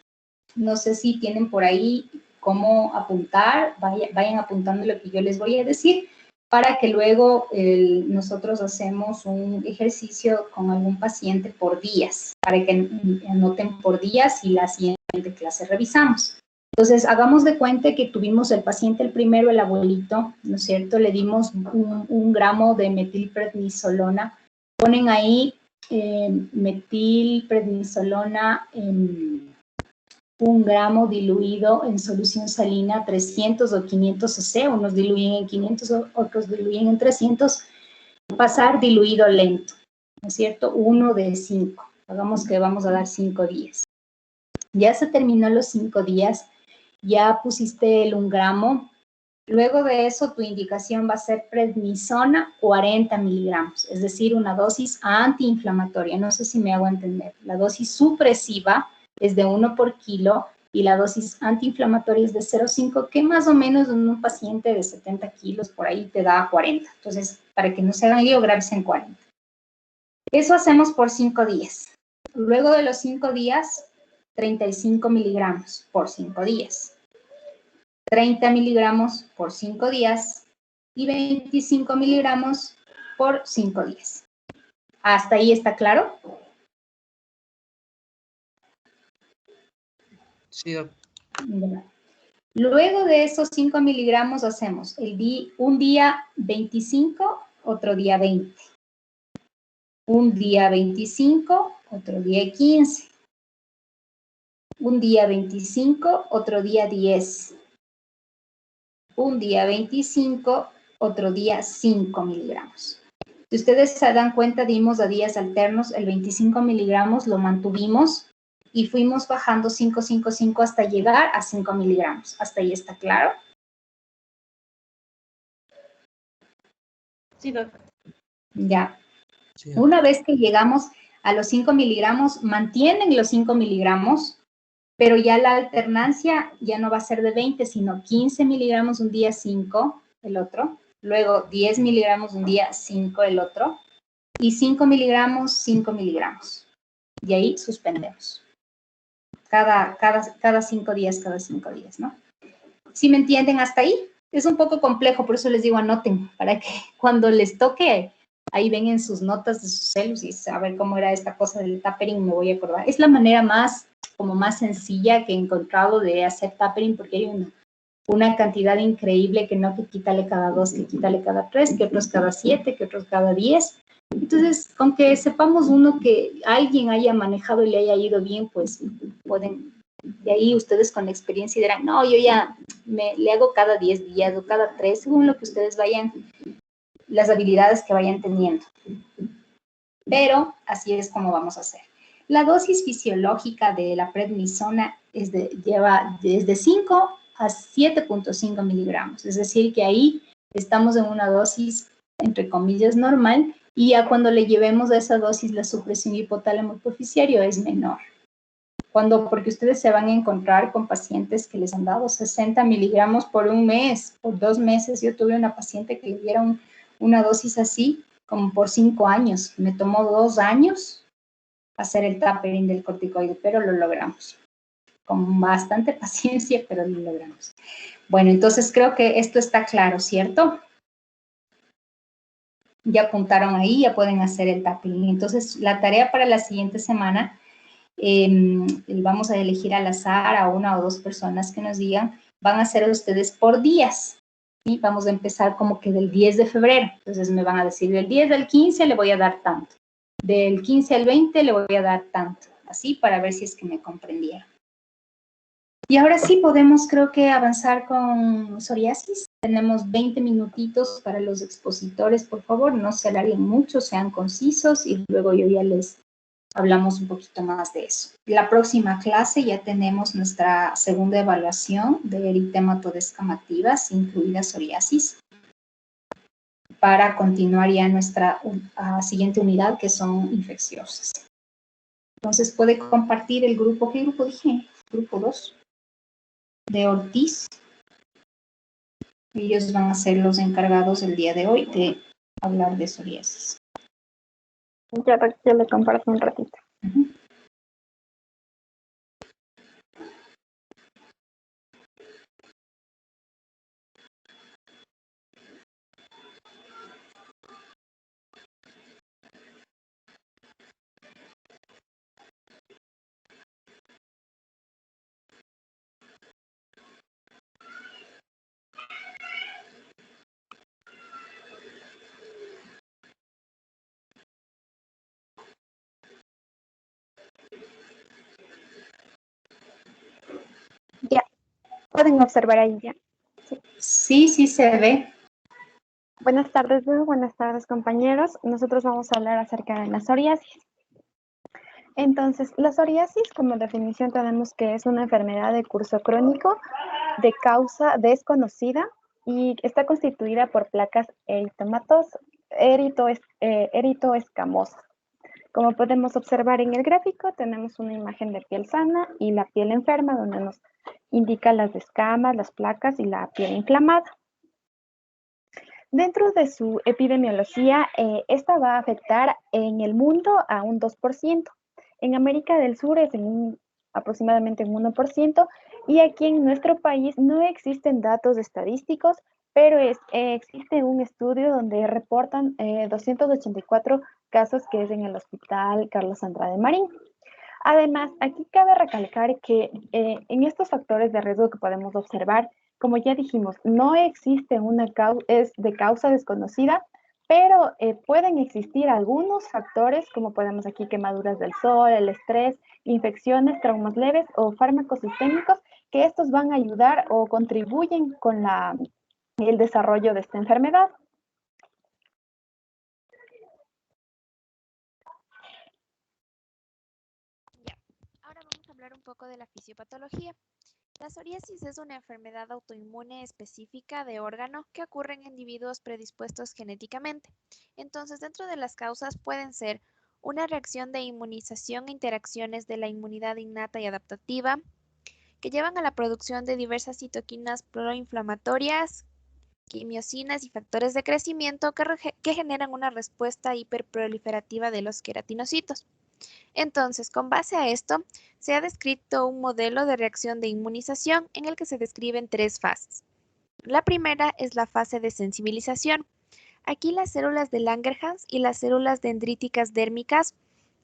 no sé si tienen por ahí cómo apuntar, vayan apuntando lo que yo les voy a decir para que luego nosotros hacemos un ejercicio con algún paciente por días, para que anoten por días y la siguiente clase revisamos. Entonces, hagamos de cuenta que tuvimos el paciente, el primero, el abuelito, ¿no es cierto? Le dimos un gramo de metilprednisolona. Ponen ahí metilprednisolona en 1 gramo diluido en solución salina 300 o 500 cc, unos diluyen en 500, otros diluyen en 300, pasar diluido lento, ¿no es cierto? 1 de 5, hagamos que vamos a dar 5 días. Ya se terminó los 5 días, ya pusiste el 1 gramo, luego de eso tu indicación va a ser prednisona 40 miligramos, es decir, una dosis antiinflamatoria, no sé si me hago entender. La dosis supresiva es de 1 por kilo y la dosis antiinflamatoria es de 0,5, que más o menos en un paciente de 70 kilos por ahí te da 40. Entonces, para que no se hagan lío, grábese en 40. Eso hacemos por 5 días. Luego de los 5 días, 35 miligramos por 5 días. 30 miligramos por 5 días y 25 miligramos por 5 días. ¿Hasta ahí está claro? Sí, doc. Luego de esos 5 miligramos hacemos un día 25, otro día 20. Un día 25, otro día 15. Un día 25, otro día 10. Un día 25, otro día 5 miligramos. Si ustedes se dan cuenta, dimos a días alternos, el 25 miligramos lo mantuvimos y fuimos bajando 5, 5, 5 hasta llegar a 5 miligramos. ¿Hasta ahí está claro? Sí, doctor. Ya. Sí, Una vez que llegamos a los 5 miligramos, mantienen los 5 miligramos, pero ya la alternancia ya no va a ser de 20, sino 15 miligramos un día, 5 el otro. Luego 10 miligramos un día, 5 el otro. Y 5 miligramos, 5 miligramos. Y ahí suspendemos. Cada 5 días, cada 5 días, ¿no? ¿Sí me entienden hasta ahí? Es un poco complejo, por eso les digo anoten, para que cuando les toque, ahí ven en sus notas de sus celos y saber cómo era esta cosa del tapering, me voy a acordar. Es la manera más sencilla que he encontrado de hacer tapering, porque hay una cantidad increíble que no que quítale cada 2, que quítale cada 3, que otros cada 7, que otros cada 10. Entonces, con que sepamos uno que alguien haya manejado y le haya ido bien, pues pueden, de ahí ustedes con la experiencia dirán, no, yo ya le hago cada 10 días o cada 3, según lo que ustedes vayan, las habilidades que vayan teniendo. Pero así es como vamos a hacer. La dosis fisiológica de la prednisona lleva desde 5 a 7.5 miligramos. Es decir, que ahí estamos en una dosis, entre comillas, normal, y ya cuando le llevemos a esa dosis la supresión hipotálamo hipoficiario es menor. Porque ustedes se van a encontrar con pacientes que les han dado 60 miligramos por un mes, por 2 meses. Yo tuve una paciente que le dieron una dosis así, como por 5 años. Me tomó 2 años hacer el tapering del corticoide, pero lo logramos. Con bastante paciencia, pero lo logramos. Bueno, entonces creo que esto está claro, ¿cierto? Ya apuntaron ahí, ya pueden hacer el tapering. Entonces, la tarea para la siguiente semana, vamos a elegir al azar a 1 o 2 personas que nos digan, van a ser ustedes por días. ¿Sí? Vamos a empezar como que del 10 de febrero. Entonces, me van a decir, del 10 al 15 le voy a dar tanto. Del 15 al 20 le voy a dar tanto. Así, para ver si es que me comprendieron. Y ahora sí podemos, creo que, avanzar con psoriasis. Tenemos 20 minutitos para los expositores, por favor, no se alarguen mucho, sean concisos y luego yo ya les hablamos un poquito más de eso. La próxima clase ya tenemos nuestra segunda evaluación de eritematodes incluida psoriasis, para continuar ya nuestra siguiente unidad, que son infecciosas. Entonces, puede compartir el grupo. ¿Qué grupo dije? Grupo 2. De Ortiz. Ellos van a ser los encargados el día de hoy de hablar de psoriasis. Ya le comparto un ratito. Uh-huh. Ya, pueden observar ahí ya. Sí, sí se ve. Buenas tardes, Lu. Buenas tardes, compañeros. Nosotros vamos a hablar acerca de la psoriasis. Entonces, la psoriasis, como definición, tenemos que es una enfermedad de curso crónico de causa desconocida y está constituida por placas eritoescamosas Como podemos observar en el gráfico, tenemos una imagen de piel sana y la piel enferma, donde nos indica las escamas, las placas y la piel inflamada. Dentro de su epidemiología, esta va a afectar en el mundo a un 2%. En América del Sur es aproximadamente un 1%, y aquí en nuestro país no existen datos estadísticos, pero existe un estudio donde reportan 284 casos, que es en el Hospital Carlos Andrade Marín. Además, aquí cabe recalcar que en estos factores de riesgo que podemos observar, como ya dijimos, no existe es de causa desconocida, pero pueden existir algunos factores, como podemos aquí quemaduras del sol, el estrés, infecciones, traumas leves o fármacos sistémicos, que estos van a ayudar o contribuyen con el desarrollo de esta enfermedad. Ahora vamos a hablar un poco de la fisiopatología. La psoriasis es una enfermedad autoinmune específica de órgano que ocurre en individuos predispuestos genéticamente. Entonces, dentro de las causas pueden ser una reacción de inmunización e interacciones de la inmunidad innata y adaptativa, que llevan a la producción de diversas citoquinas proinflamatorias, quimiosinas y factores de crecimiento que generan una respuesta hiperproliferativa de los queratinocitos. Entonces, con base a esto, se ha descrito un modelo de reacción de inmunización en el que se describen 3 fases. La primera es la fase de sensibilización. Aquí las células de Langerhans y las células dendríticas dérmicas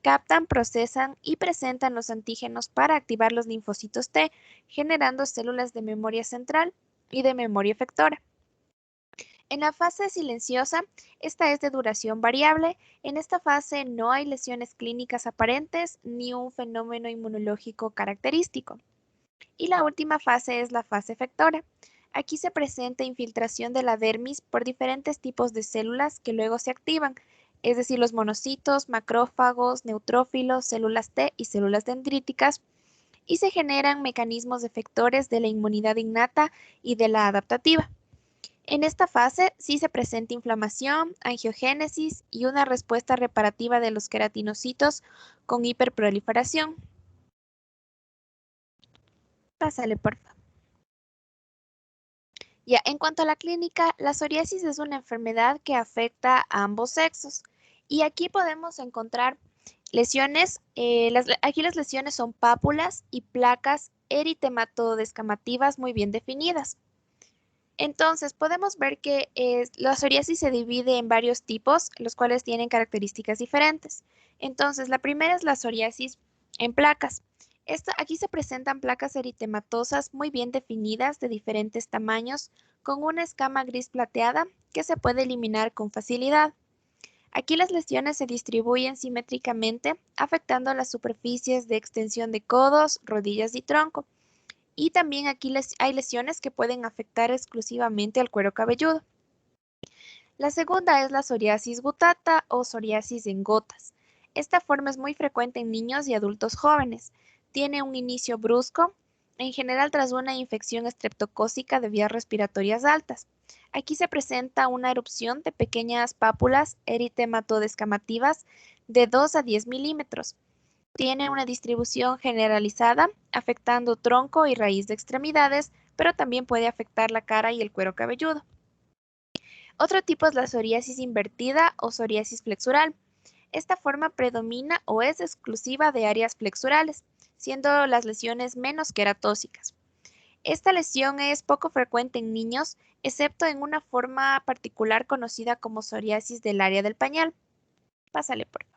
captan, procesan y presentan los antígenos para activar los linfocitos T, generando células de memoria central y de memoria efectora. En la fase silenciosa, esta es de duración variable. En esta fase no hay lesiones clínicas aparentes ni un fenómeno inmunológico característico. Y la última fase es la fase efectora. Aquí se presenta infiltración de la dermis por diferentes tipos de células que luego se activan, es decir, los monocitos, macrófagos, neutrófilos, células T y células dendríticas, y se generan mecanismos efectores de la inmunidad innata y de la adaptativa. En esta fase sí se presenta inflamación, angiogénesis y una respuesta reparativa de los queratinocitos con hiperproliferación. Pásale, por favor. Ya, en cuanto a la clínica, la psoriasis es una enfermedad que afecta a ambos sexos. Y aquí podemos encontrar lesiones. Aquí las lesiones son pápulas y placas eritematodo-descamativas muy bien definidas. Entonces, podemos ver que la psoriasis se divide en varios tipos, los cuales tienen características diferentes. Entonces, la primera es la psoriasis en placas. Aquí se presentan placas eritematosas muy bien definidas de diferentes tamaños, con una escama gris plateada que se puede eliminar con facilidad. Aquí las lesiones se distribuyen simétricamente, afectando las superficies de extensión de codos, rodillas y tronco. Y también aquí hay lesiones que pueden afectar exclusivamente al cuero cabelludo. La segunda es la psoriasis gutata o psoriasis en gotas. Esta forma es muy frecuente en niños y adultos jóvenes. Tiene un inicio brusco, en general tras una infección estreptocócica de vías respiratorias altas. Aquí se presenta una erupción de pequeñas pápulas eritematodescamativas de 2 a 10 milímetros. Tiene una distribución generalizada, afectando tronco y raíz de extremidades, pero también puede afectar la cara y el cuero cabelludo. Otro tipo es la psoriasis invertida o psoriasis flexural. Esta forma predomina o es exclusiva de áreas flexurales, siendo las lesiones menos queratóxicas. Esta lesión es poco frecuente en niños, excepto en una forma particular conocida como psoriasis del área del pañal. Pásale, por favor.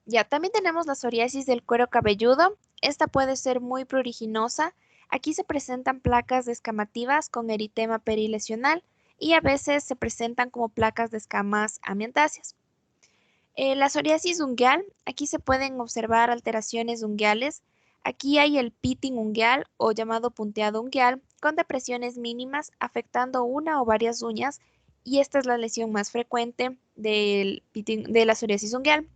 Ya, también tenemos la psoriasis del cuero cabelludo. Esta puede ser muy pruriginosa. Aquí se presentan placas descamativas con eritema perilesional y a veces se presentan como placas de escamas amiantáceas. La psoriasis ungueal, aquí se pueden observar alteraciones ungueales. Aquí hay el pitting ungueal o llamado punteado ungueal con depresiones mínimas afectando una o varias uñas, y esta es la lesión más frecuente de la psoriasis ungueal.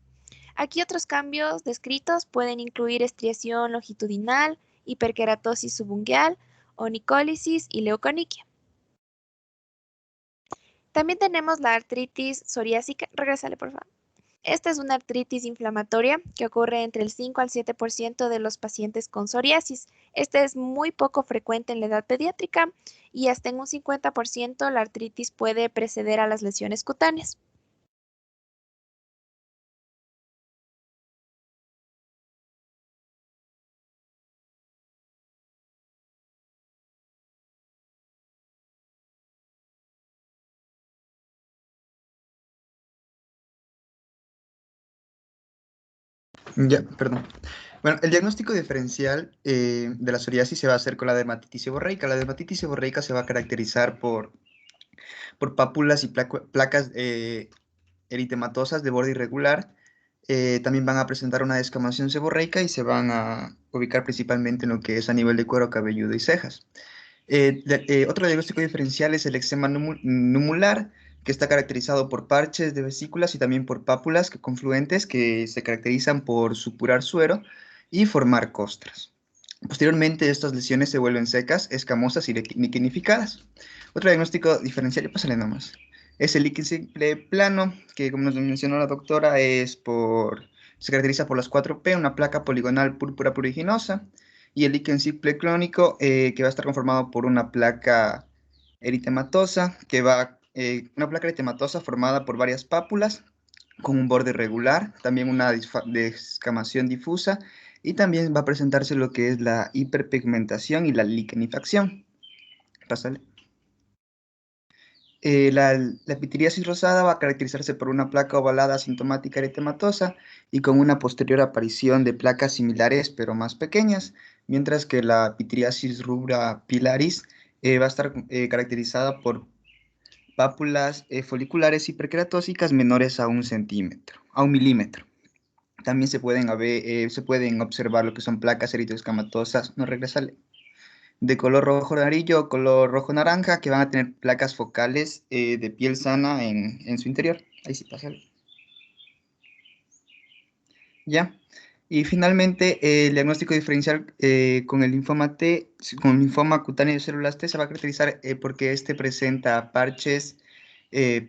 Aquí otros cambios descritos pueden incluir estriación longitudinal, hiperkeratosis subungueal, onicólisis y leuconiquia. También tenemos la artritis psoriásica. Regrésale, por favor. Esta es una artritis inflamatoria que ocurre entre el 5 al 7% de los pacientes con psoriasis. Esta es muy poco frecuente en la edad pediátrica y hasta en un 50% la artritis puede preceder a las lesiones cutáneas. Ya, perdón. Bueno, el diagnóstico diferencial de la psoriasis se va a hacer con la dermatitis seborreica. La dermatitis seborreica se va a caracterizar por pápulas y placas eritematosas de borde irregular. También van a presentar una descamación seborreica y se van a ubicar principalmente en lo que es a nivel de cuero cabelludo y cejas. Otro diagnóstico diferencial es el eczema numular, que está caracterizado por parches de vesículas y también por pápulas confluentes que se caracterizan por supurar suero y formar costras. Posteriormente, estas lesiones se vuelven secas, escamosas y liquinificadas. Otro diagnóstico diferencial, ya pásale nomás, es el líquido simple plano, que como nos mencionó la doctora, se caracteriza por las 4P, una placa poligonal púrpura pruriginosa, y el líquen simple clónico, que va a estar conformado por una placa eritematosa, una placa eritematosa formada por varias pápulas, con un borde irregular, también una descamación difusa, y también va a presentarse lo que es la hiperpigmentación y la liquenifacción. Pásale. La epitiriasis rosada va a caracterizarse por una placa ovalada asintomática eritematosa y con una posterior aparición de placas similares pero más pequeñas, mientras que la epitiriasis rubra pilaris va a estar caracterizada por pápulas foliculares hiperqueratósicas menores a 1 centímetro, a 1 milímetro. También se pueden observar lo que son placas eritroescamatosas, no regresale, de color rojo amarillo o color rojo naranja, que van a tener placas focales de piel sana en su interior. Ahí sí pasa. Ya. Y finalmente, el diagnóstico diferencial con el linfoma T, con el linfoma cutáneo de células T, se va a caracterizar porque este presenta parches,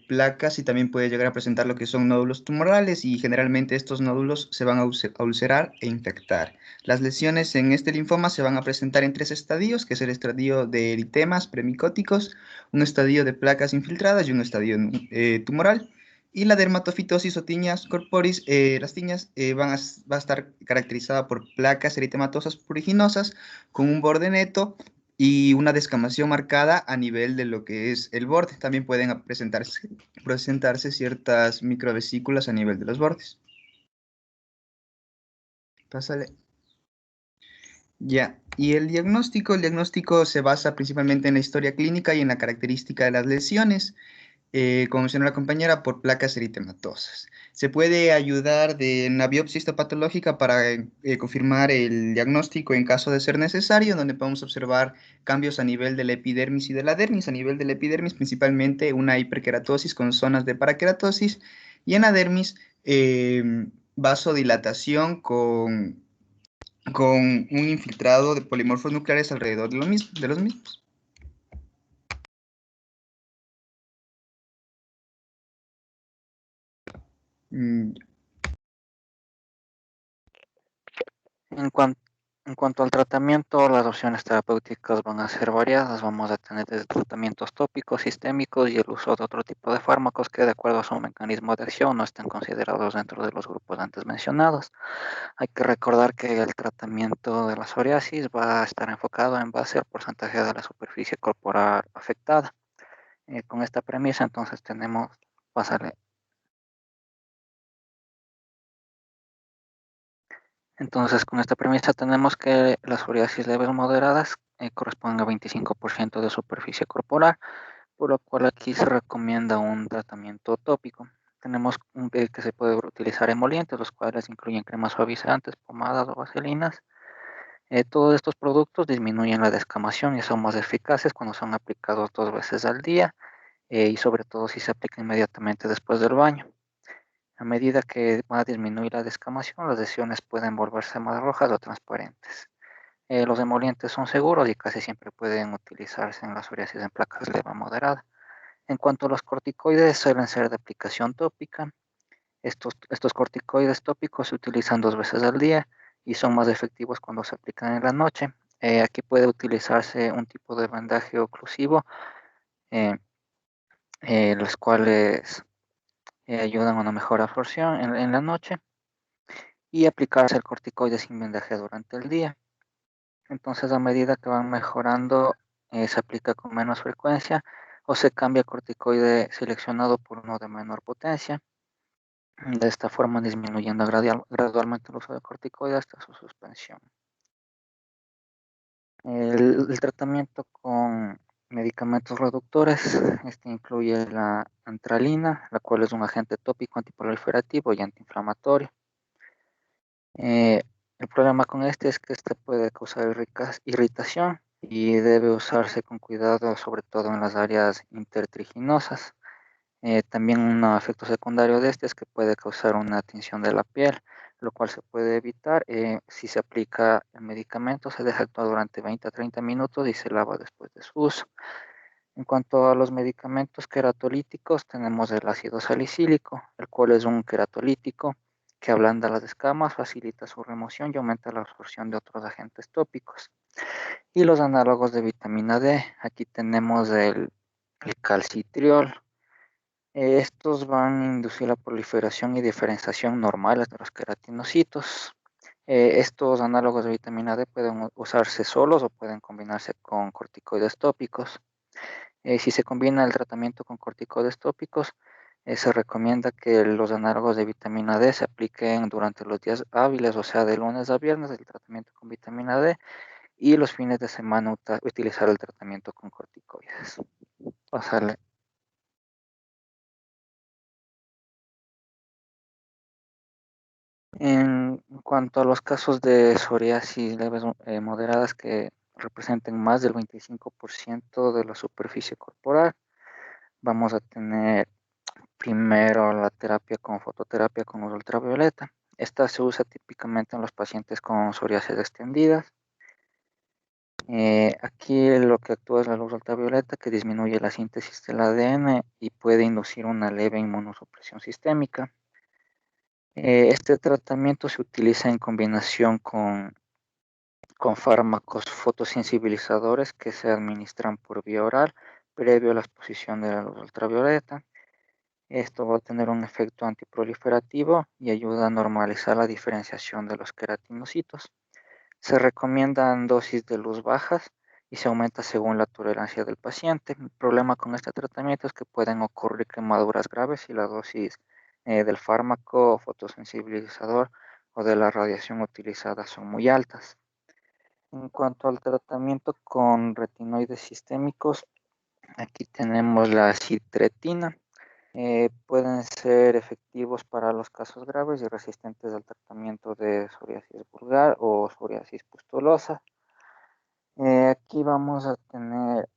placas, y también puede llegar a presentar lo que son nódulos tumorales, y generalmente estos nódulos se van a ulcerar e infectar. Las lesiones en este linfoma se van a presentar en 3 estadios, que es el estadio de eritemas premicóticos, un estadio de placas infiltradas y un estadio tumoral. Y la dermatofitosis o tiñas corporis, las tiñas va a estar caracterizada por placas eritematosas pruriginosas con un borde neto y una descamación marcada a nivel de lo que es el borde. También pueden presentarse ciertas microvesículas a nivel de los bordes. Pásale. Ya, y el diagnóstico se basa principalmente en la historia clínica y en la característica de las lesiones. Como mencionó la compañera, por placas eritematosas. Se puede ayudar de una biopsia histopatológica para confirmar el diagnóstico en caso de ser necesario, donde podemos observar cambios a nivel de la epidermis y de la dermis. A nivel de la epidermis, principalmente una hiperkeratosis con zonas de parakeratosis, y en la dermis, vasodilatación con un infiltrado de polimorfos nucleares alrededor de los mismos. En cuanto al tratamiento, las opciones terapéuticas van a ser variadas. Vamos a tener desde tratamientos tópicos, sistémicos y el uso de otro tipo de fármacos que, de acuerdo a su mecanismo de acción, no están considerados dentro de los grupos antes mencionados. Hay que recordar que el tratamiento de la psoriasis va a estar enfocado en base al porcentaje de la superficie corporal afectada. Con esta premisa, entonces tenemos, pasarle. Entonces, con esta premisa tenemos que las psoriasis leves o moderadas corresponden a 25% de superficie corporal, por lo cual aquí se recomienda un tratamiento tópico. Tenemos que se puede utilizar emolientes, los cuales incluyen cremas suavizantes, pomadas o vaselinas. Todos estos productos disminuyen la descamación y son más eficaces cuando son aplicados 2 veces al día y sobre todo si se aplica inmediatamente después del baño. A medida que va a disminuir la descamación, las lesiones pueden volverse más rojas o transparentes. Los emolientes son seguros y casi siempre pueden utilizarse en la psoriasis en placas leve moderada. En cuanto a los corticoides, suelen ser de aplicación tópica. Estos corticoides tópicos se utilizan 2 veces al día y son más efectivos cuando se aplican en la noche. Aquí puede utilizarse un tipo de vendaje oclusivo, eh, los cuales ayudan a una mejor absorción en la noche, y aplicarse el corticoide sin vendaje durante el día. Entonces, a medida que van mejorando, se aplica con menos frecuencia o se cambia el corticoide seleccionado por uno de menor potencia. De esta forma, disminuyendo gradualmente el uso de corticoides hasta su suspensión. El tratamiento con medicamentos reductores, este incluye la antralina, la cual es un agente tópico antiproliferativo y antiinflamatorio. El problema con este es que este puede causar irritación y debe usarse con cuidado, sobre todo en las áreas intertriginosas. También un efecto secundario de este es que puede causar una tinción de la piel, lo cual se puede evitar si se aplica el medicamento, se deja actuar durante 20 a 30 minutos y se lava después de su uso. En cuanto a los medicamentos queratolíticos, tenemos el ácido salicílico, el cual es un queratolítico que ablanda las escamas, facilita su remoción y aumenta la absorción de otros agentes tópicos. Y los análogos de vitamina D, aquí tenemos el calcitriol. Estos van a inducir la proliferación y diferenciación normales de los queratinocitos. Estos análogos de vitamina D pueden usarse solos o pueden combinarse con corticoides tópicos. Si se combina el tratamiento con corticoides tópicos, se recomienda que los análogos de vitamina D se apliquen durante los días hábiles, o sea, de lunes a viernes, el tratamiento con vitamina D, y los fines de semana utilizar el tratamiento con corticoides. Pasarle. En cuanto a los casos de psoriasis leves moderadas que representen más del 25% de la superficie corporal, vamos a tener primero la terapia con fototerapia con luz ultravioleta. Esta se usa típicamente en los pacientes con psoriasis extendidas. Aquí lo que actúa es la luz ultravioleta, que disminuye la síntesis del ADN y puede inducir una leve inmunosupresión sistémica. Este tratamiento se utiliza en combinación con fármacos fotosensibilizadores que se administran por vía oral previo a la exposición de la luz ultravioleta. Esto va a tener un efecto antiproliferativo y ayuda a normalizar la diferenciación de los queratinocitos. Se recomiendan dosis de luz bajas y se aumenta según la tolerancia del paciente. El problema con este tratamiento es que pueden ocurrir quemaduras graves si la dosis del fármaco fotosensibilizador o de la radiación utilizada son muy altas. En cuanto al tratamiento con retinoides sistémicos, aquí tenemos la citretina. Pueden ser efectivos para los casos graves y resistentes al tratamiento de psoriasis vulgar o psoriasis pustulosa. Aquí vamos a tener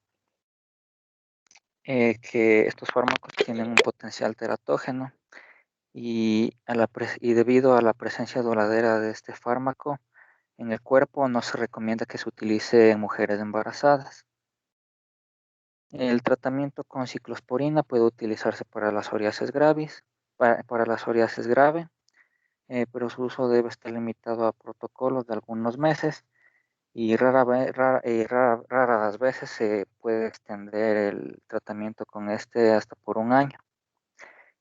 que estos fármacos tienen un potencial teratógeno y debido a la presencia duradera de este fármaco en el cuerpo, no se recomienda que se utilice en mujeres embarazadas. El tratamiento con ciclosporina puede utilizarse para la psoriasis para la psoriasis grave, pero su uso debe estar limitado a protocolos de algunos meses y raras veces se puede extender el tratamiento con este hasta por un año.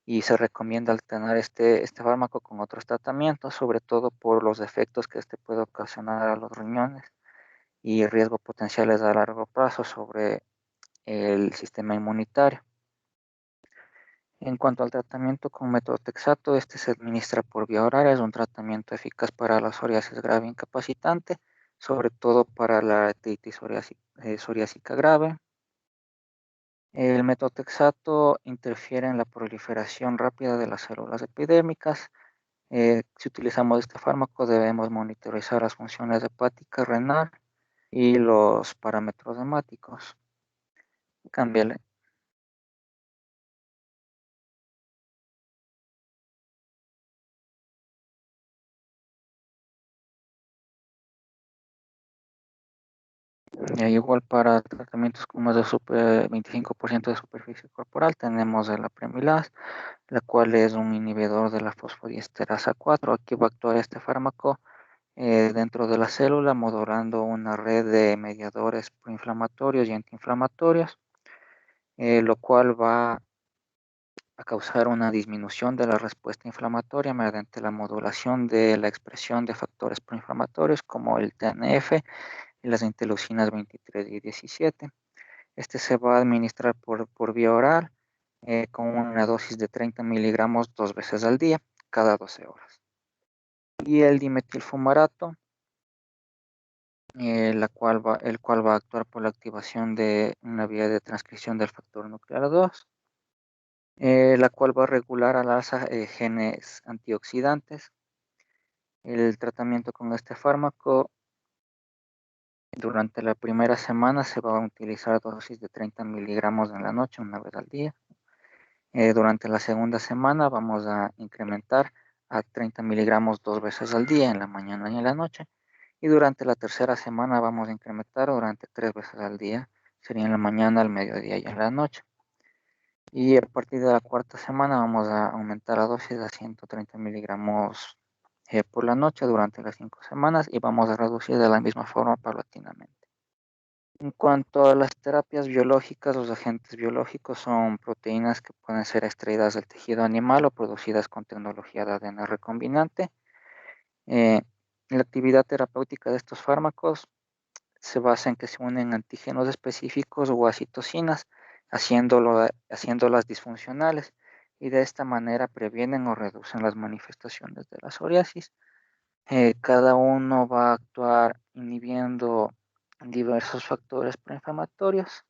Y se recomienda alternar este fármaco con otros tratamientos, sobre todo por los efectos que este puede ocasionar a los riñones y riesgos potenciales a largo plazo sobre el sistema inmunitario. En cuanto al tratamiento con metotrexato, este se administra por vía oral, es un tratamiento eficaz para la psoriasis grave incapacitante, sobre todo para la artritis psoriásica grave. El metotrexato interfiere en la proliferación rápida de las células epidérmicas. Si utilizamos este fármaco, debemos monitorizar las funciones hepática, renal y los parámetros hemáticos. Cámbiale. Igual para tratamientos con más de 25% de superficie corporal tenemos el apremilast, la cual es un inhibidor de la fosfodiesterasa 4. Aquí va a actuar este fármaco dentro de la célula, modulando una red de mediadores proinflamatorios y antiinflamatorios, lo cual va a causar una disminución de la respuesta inflamatoria mediante la modulación de la expresión de factores proinflamatorios como el TNF y las interleucinas 23 y 17. Este se va a administrar por vía oral con una dosis de 30 miligramos 2 veces al día, cada 12 horas. Y el dimetilfumarato, el cual va a actuar por la activación de una vía de transcripción del factor nuclear 2, la cual va a regular al alza genes antioxidantes. El tratamiento con este fármaco durante la primera semana se va a utilizar dosis de 30 miligramos en la noche, una vez al día. Durante la segunda semana vamos a incrementar a 30 miligramos 2 veces al día, en la mañana y en la noche. Y durante la tercera semana vamos a incrementar durante 3 veces al día, sería en la mañana, al mediodía y en la noche. Y a partir de la cuarta semana vamos a aumentar la dosis a 130 miligramos por la noche durante las 5 semanas y vamos a reducir de la misma forma paulatinamente. En cuanto a las terapias biológicas, los agentes biológicos son proteínas que pueden ser extraídas del tejido animal o producidas con tecnología de ADN recombinante. La actividad terapéutica de estos fármacos se basa en que se unen antígenos específicos o a citocinas, haciéndolas disfuncionales, y de esta manera previenen o reducen las manifestaciones de la psoriasis. Cada uno va a actuar inhibiendo diversos factores proinflamatorios.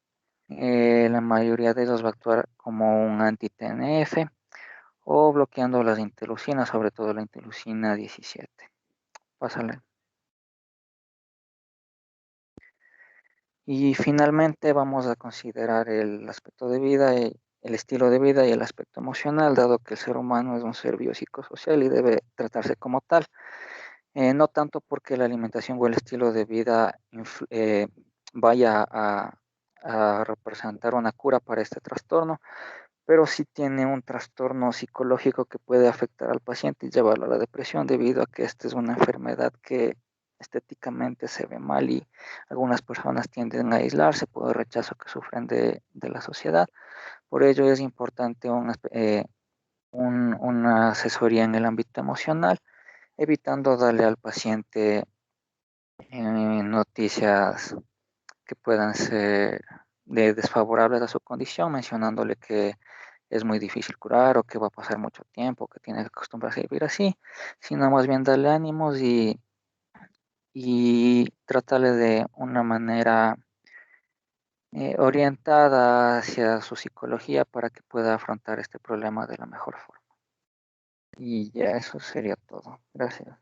La mayoría de ellos va a actuar como un anti-TNF o bloqueando las interleucinas, sobre todo la interleucina 17. Pásale. Y finalmente vamos a considerar el aspecto de vida, el estilo de vida y el aspecto emocional, dado que el ser humano es un ser biopsicosocial y debe tratarse como tal. No tanto porque la alimentación o el estilo de vida vaya a representar una cura para este trastorno, pero sí tiene un trastorno psicológico que puede afectar al paciente y llevarlo a la depresión, debido a que esta es una enfermedad que estéticamente se ve mal y algunas personas tienden a aislarse por el rechazo que sufren de la sociedad. Por ello es importante una asesoría en el ámbito emocional, evitando darle al paciente noticias que puedan ser desfavorables a su condición, mencionándole que es muy difícil curar o que va a pasar mucho tiempo, que tiene que acostumbrarse a vivir así, sino más bien darle ánimos y tratarle de una manera orientada hacia su psicología para que pueda afrontar este problema de la mejor forma. Y ya eso sería todo. Gracias.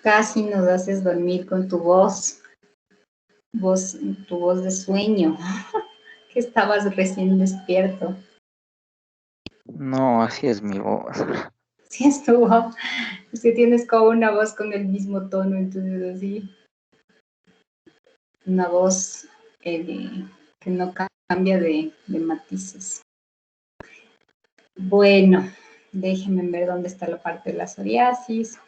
Casi nos haces dormir con tu tu voz de sueño, que estabas recién despierto. No, así es mi voz. Sí, estuvo. Es que tienes como una voz con el mismo tono, entonces así. Una voz que no cambia de matices. Bueno, déjenme ver dónde está la parte de la psoriasis.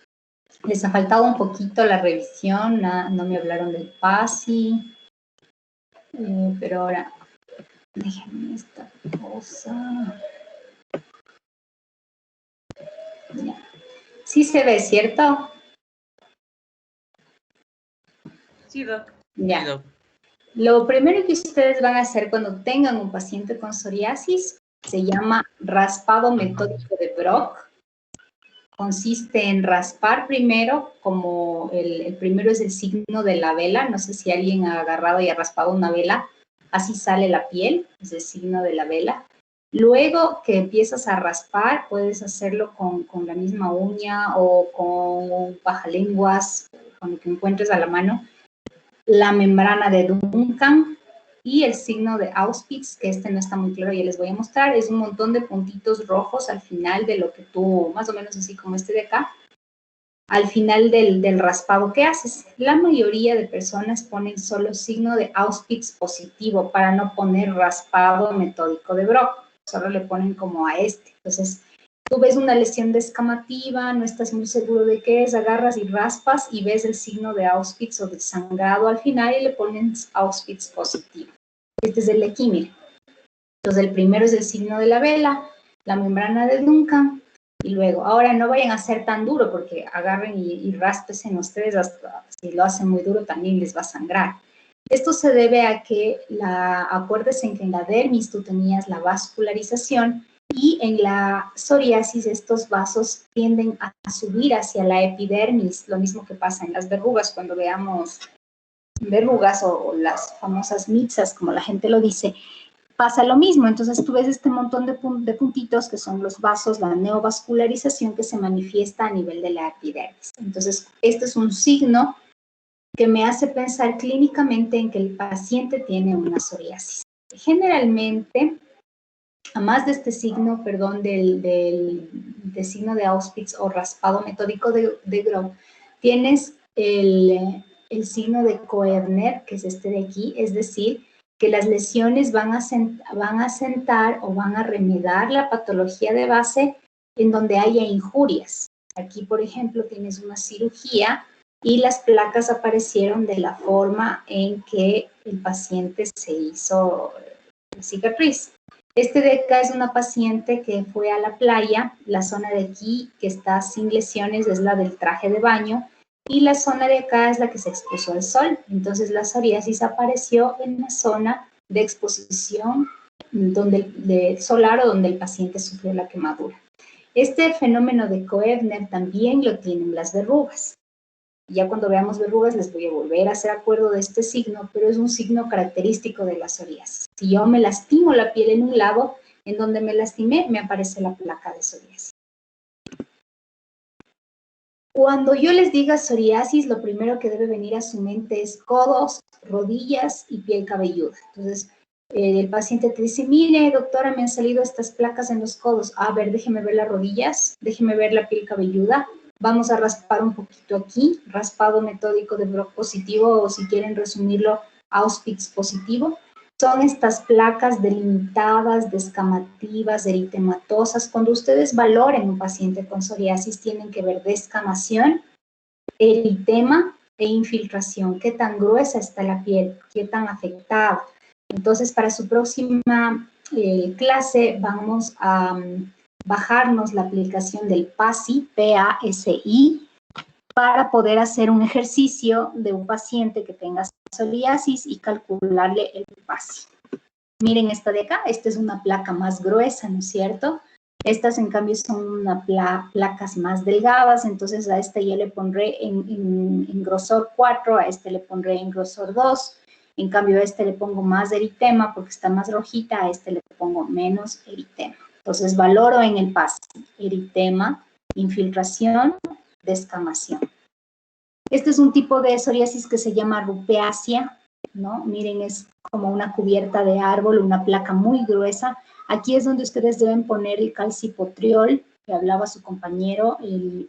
Les ha faltado un poquito la revisión, no me hablaron del PASI, pero ahora déjenme esta cosa. Ya. Sí se ve, ¿cierto? Sí, Doc. Ya. Sí, Doc. Lo primero que ustedes van a hacer cuando tengan un paciente con psoriasis se llama raspado metódico de Brock. Consiste en raspar primero, como el primero es el signo de la vela. No sé si alguien ha agarrado y ha raspado una vela. Así sale la piel, es el signo de la vela. Luego que empiezas a raspar, puedes hacerlo con la misma uña o con pajalenguas, con lo que encuentres a la mano. La membrana de Duncan y el signo de Auspitz, que este no está muy claro, ya les voy a mostrar. Es un montón de puntitos rojos al final de lo que tú, más o menos así como este de acá. al final del raspado que haces. La mayoría de personas ponen solo signo de Auspitz positivo para no poner raspado metódico de Brock. Solo le ponen como a este. Entonces, tú ves una lesión descamativa, no estás muy seguro de qué es, agarras y raspas y ves el signo de Auspitz o de sangrado al final y le pones Auspitz positivo. Este es el Lequimir. Entonces, el primero es el signo de la vela, la membrana de Duncan, y luego, ahora no vayan a ser tan duro porque agarren y ráspesen ustedes, hasta si lo hacen muy duro también les va a sangrar. Esto se debe a que, acuérdense en que en la dermis tú tenías la vascularización y en la psoriasis estos vasos tienden a subir hacia la epidermis, lo mismo que pasa en las verrugas cuando veamos verrugas o las famosas mitzas, como la gente lo dice, pasa lo mismo. Entonces tú ves este montón de puntitos que son los vasos, la neovascularización que se manifiesta a nivel de la epidermis. Entonces este es un signo que me hace pensar clínicamente en que el paciente tiene una psoriasis. Generalmente, a más de este signo, perdón, del signo de Auspitz o raspado metódico de Gros, tienes el signo de Koebner, que es este de aquí, es decir, que las lesiones van a sentar o van a remedar la patología de base en donde haya injurias. Aquí, por ejemplo, tienes una cirugía y las placas aparecieron de la forma en que el paciente se hizo cicatriz. Este de acá es una paciente que fue a la playa, la zona de aquí que está sin lesiones es la del traje de baño y la zona de acá es la que se expuso al sol. Entonces la psoriasis apareció en la zona de exposición solar o donde el paciente sufrió la quemadura. Este fenómeno de Koebner también lo tienen las verrugas. Ya cuando veamos verrugas les voy a volver a hacer acuerdo de este signo, pero es un signo característico de la psoriasis. Si yo me lastimo la piel en un lado, en donde me lastimé, me aparece la placa de psoriasis. Cuando yo les diga psoriasis, lo primero que debe venir a su mente es codos, rodillas y piel cabelluda. Entonces, el paciente te dice, mire, doctora, me han salido estas placas en los codos. A ver, déjeme ver las rodillas, déjeme ver la piel cabelluda. Vamos a raspar un poquito aquí, raspado metódico de Brock positivo o si quieren resumirlo, Auspitz positivo. Son estas placas delimitadas, descamativas, eritematosas. Cuando ustedes valoren un paciente con psoriasis, tienen que ver descamación, eritema e infiltración. ¿Qué tan gruesa está la piel? ¿Qué tan afectada? Entonces, para su próxima clase vamos a bajarnos la aplicación del PASI, P-A-S-I, para poder hacer un ejercicio de un paciente que tenga psoriasis y calcularle el PASI. Miren esta de acá, esta es una placa más gruesa, ¿no es cierto? Estas, en cambio, son placas más delgadas, entonces a esta yo le pondré en grosor 4, a este le pondré en grosor 2, en cambio a este le pongo más eritema porque está más rojita, a este le pongo menos eritema. Entonces valoro en el PASI, eritema, infiltración, descamación. Este es un tipo de psoriasis que se llama rupeácea, ¿no? Miren, es como una cubierta de árbol, una placa muy gruesa. Aquí es donde ustedes deben poner el calcipotriol, que hablaba su compañero,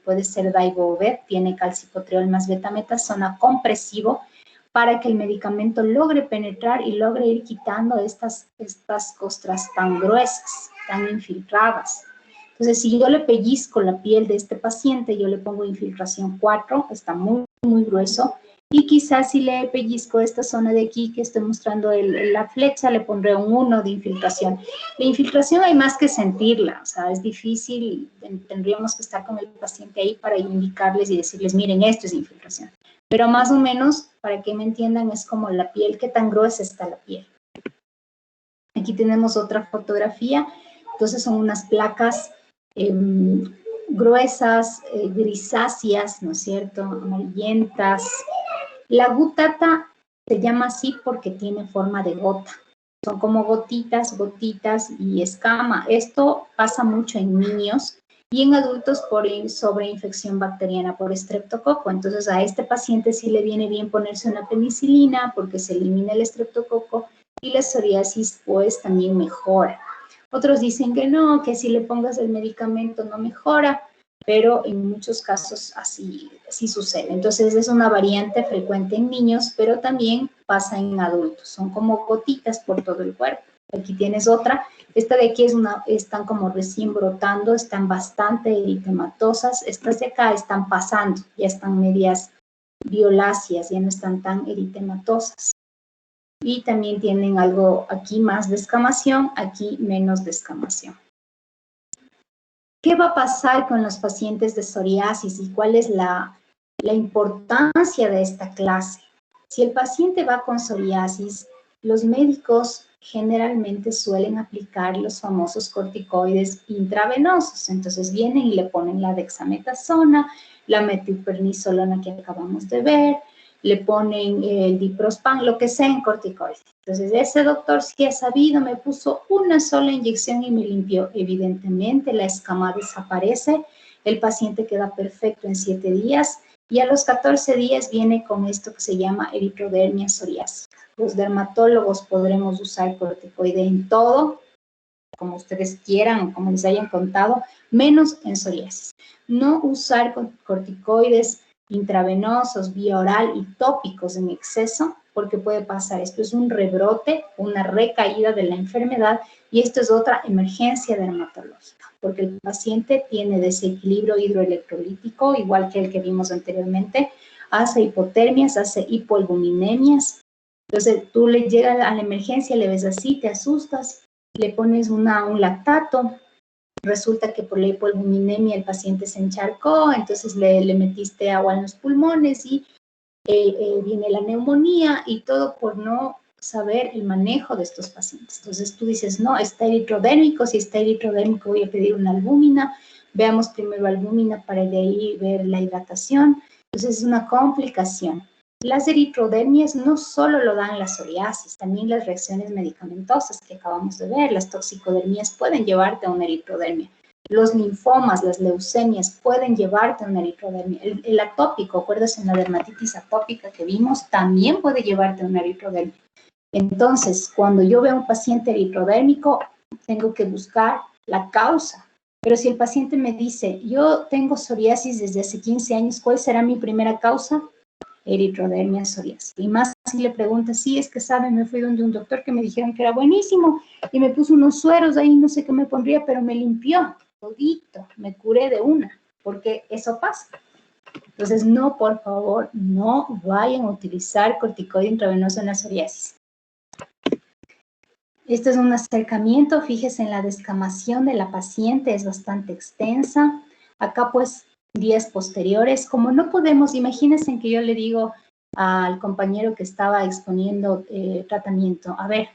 puede ser Daibovet, tiene calcipotriol más betametasona compresivo, para que el medicamento logre penetrar y logre ir quitando estas costras tan gruesas, tan infiltradas. Entonces, si yo le pellizco la piel de este paciente, yo le pongo infiltración 4, está muy, muy grueso, y quizás si le pellizco esta zona de aquí que estoy mostrando la flecha, le pondré un 1 de infiltración. La infiltración hay más que sentirla, o sea, es difícil, tendríamos que estar con el paciente ahí para indicarles y decirles, miren, esto es infiltración. Pero más o menos, para que me entiendan, es como la piel, qué tan gruesa está la piel. Aquí tenemos otra fotografía, entonces son unas placas gruesas, grisáceas, ¿no es cierto?, amarillentas. La gutata se llama así porque tiene forma de gota. Son como gotitas, gotitas y escama. Esto pasa mucho en niños y en adultos por sobreinfección bacteriana por estreptococo. Entonces a este paciente sí le viene bien ponerse una penicilina porque se elimina el estreptococo y la psoriasis pues también mejora. Otros dicen que no, que si le pongas el medicamento no mejora. pero en muchos casos así sucede. Entonces es una variante frecuente en niños, pero también pasa en adultos. Son como gotitas por todo el cuerpo. Aquí tienes otra. Esta de aquí están como recién brotando, están bastante eritematosas. Estas de acá están pasando, ya están medias violáceas, ya no están tan eritematosas. Y también tienen algo aquí más de escamación, aquí menos de escamación. ¿Qué va a pasar con los pacientes de psoriasis y cuál es la importancia de esta clase? Si el paciente va con psoriasis, los médicos generalmente suelen aplicar los famosos corticoides intravenosos. Entonces vienen y le ponen la dexametasona, la metilprednisolona que acabamos de ver, le ponen el diprospan, lo que sea en corticoides. Entonces, ese doctor sí ha sabido, me puso una sola inyección y me limpió. Evidentemente, la escama desaparece, el paciente queda perfecto en 7 días y a los 14 días viene con esto que se llama eritrodermia psoriásica. Los dermatólogos podremos usar corticoide en todo, como ustedes quieran o como les hayan contado, menos en psoriasis. No usar corticoides intravenosos, vía oral y tópicos en exceso, porque puede pasar. Esto es un rebrote, una recaída de la enfermedad y esto es otra emergencia dermatológica, porque el paciente tiene desequilibrio hidroelectrolítico, igual que el que vimos anteriormente, hace hipotermias, hace hipoalbuminemias. Entonces, tú le llegas a la emergencia, le ves así, te asustas, le pones un lactato, resulta que por la hipoalbuminemia el paciente se encharcó, entonces le metiste agua en los pulmones y viene la neumonía y todo por no saber el manejo de estos pacientes. Entonces tú dices, no, está eritrodérmico, si está eritrodérmico voy a pedir una albúmina, veamos primero albúmina para de ahí ver la hidratación. Entonces es una complicación. Las eritrodermias no solo lo dan la psoriasis, también las reacciones medicamentosas que acabamos de ver, las toxicodermias pueden llevarte a una eritrodermia. Los linfomas, las leucemias pueden llevarte a una eritrodermia. El atópico, ¿acuerdas en la dermatitis atópica que vimos? También puede llevarte a una eritrodermia. Entonces, cuando yo veo a un paciente eritrodérmico, tengo que buscar la causa. Pero si el paciente me dice, yo tengo psoriasis desde hace 15 años, ¿cuál será mi primera causa? Eritrodermia psoriásica. Y más si le preguntas, sí, es que sabe, me fui donde un doctor que me dijeron que era buenísimo y me puso unos sueros ahí, no sé qué me pondría, pero me limpió todito, me curé de una, porque eso pasa. Entonces, no, por favor, no vayan a utilizar corticoide intravenoso en la psoriasis. Este es un acercamiento, fíjese en la descamación de la paciente, es bastante extensa. Acá pues días posteriores, como no podemos, imagínense que yo le digo al compañero que estaba exponiendo tratamiento, a ver,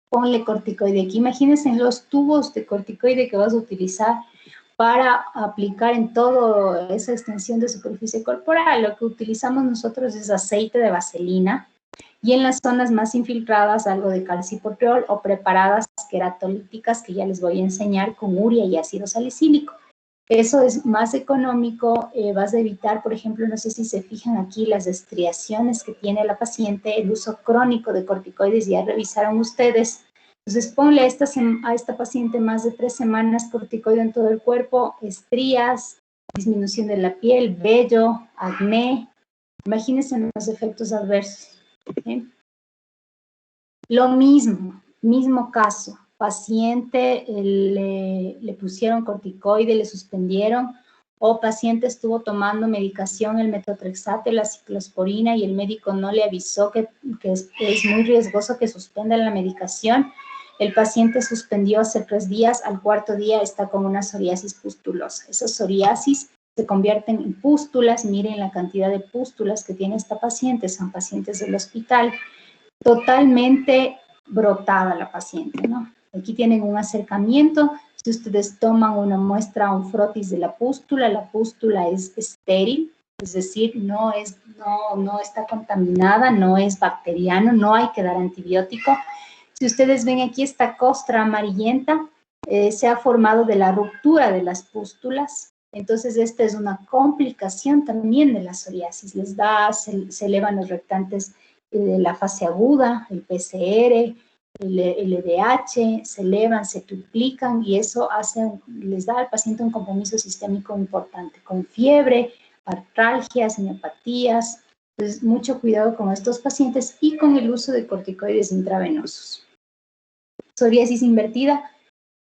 ponle corticoide aquí, imagínense en los tubos de corticoide que vas a utilizar para aplicar en toda esa extensión de superficie corporal. Lo que utilizamos nosotros es aceite de vaselina y en las zonas más infiltradas algo de calcipotriol o preparadas queratolíticas que ya les voy a enseñar con urea y ácido salicílico. Eso es más económico, vas a evitar, por ejemplo, no sé si se fijan aquí las estriaciones que tiene la paciente, el uso crónico de corticoides, ya revisaron ustedes. Entonces ponle a esta paciente más de 3 semanas corticoide en todo el cuerpo, estrías, disminución de la piel, vello, acné. Imagínense los efectos adversos. ¿Sí? Lo mismo caso. Paciente le pusieron corticoide, le suspendieron, o paciente estuvo tomando medicación, el metotrexato, la ciclosporina, y el médico no le avisó que es muy riesgoso que suspenda la medicación. El paciente suspendió hace 3 días, al 4.º día está con una psoriasis pustulosa. Esas psoriasis se convierten en pústulas, miren la cantidad de pústulas que tiene esta paciente, son pacientes del hospital, totalmente brotada la paciente, ¿no? Aquí tienen un acercamiento. Si ustedes toman una muestra, un frotis de la pústula es estéril, es decir, no está contaminada, no es bacteriano, no hay que dar antibiótico. Si ustedes ven aquí esta costra amarillenta, se ha formado de la ruptura de las pústulas. Entonces, esta es una complicación también de la psoriasis. Se elevan los reactantes de la fase aguda, el PCR, el LDH, se elevan, se triplican y eso les da al paciente un compromiso sistémico importante, con fiebre, artralgias, miopatías. Entonces, mucho cuidado con estos pacientes y con el uso de corticoides intravenosos. Psoriasis invertida,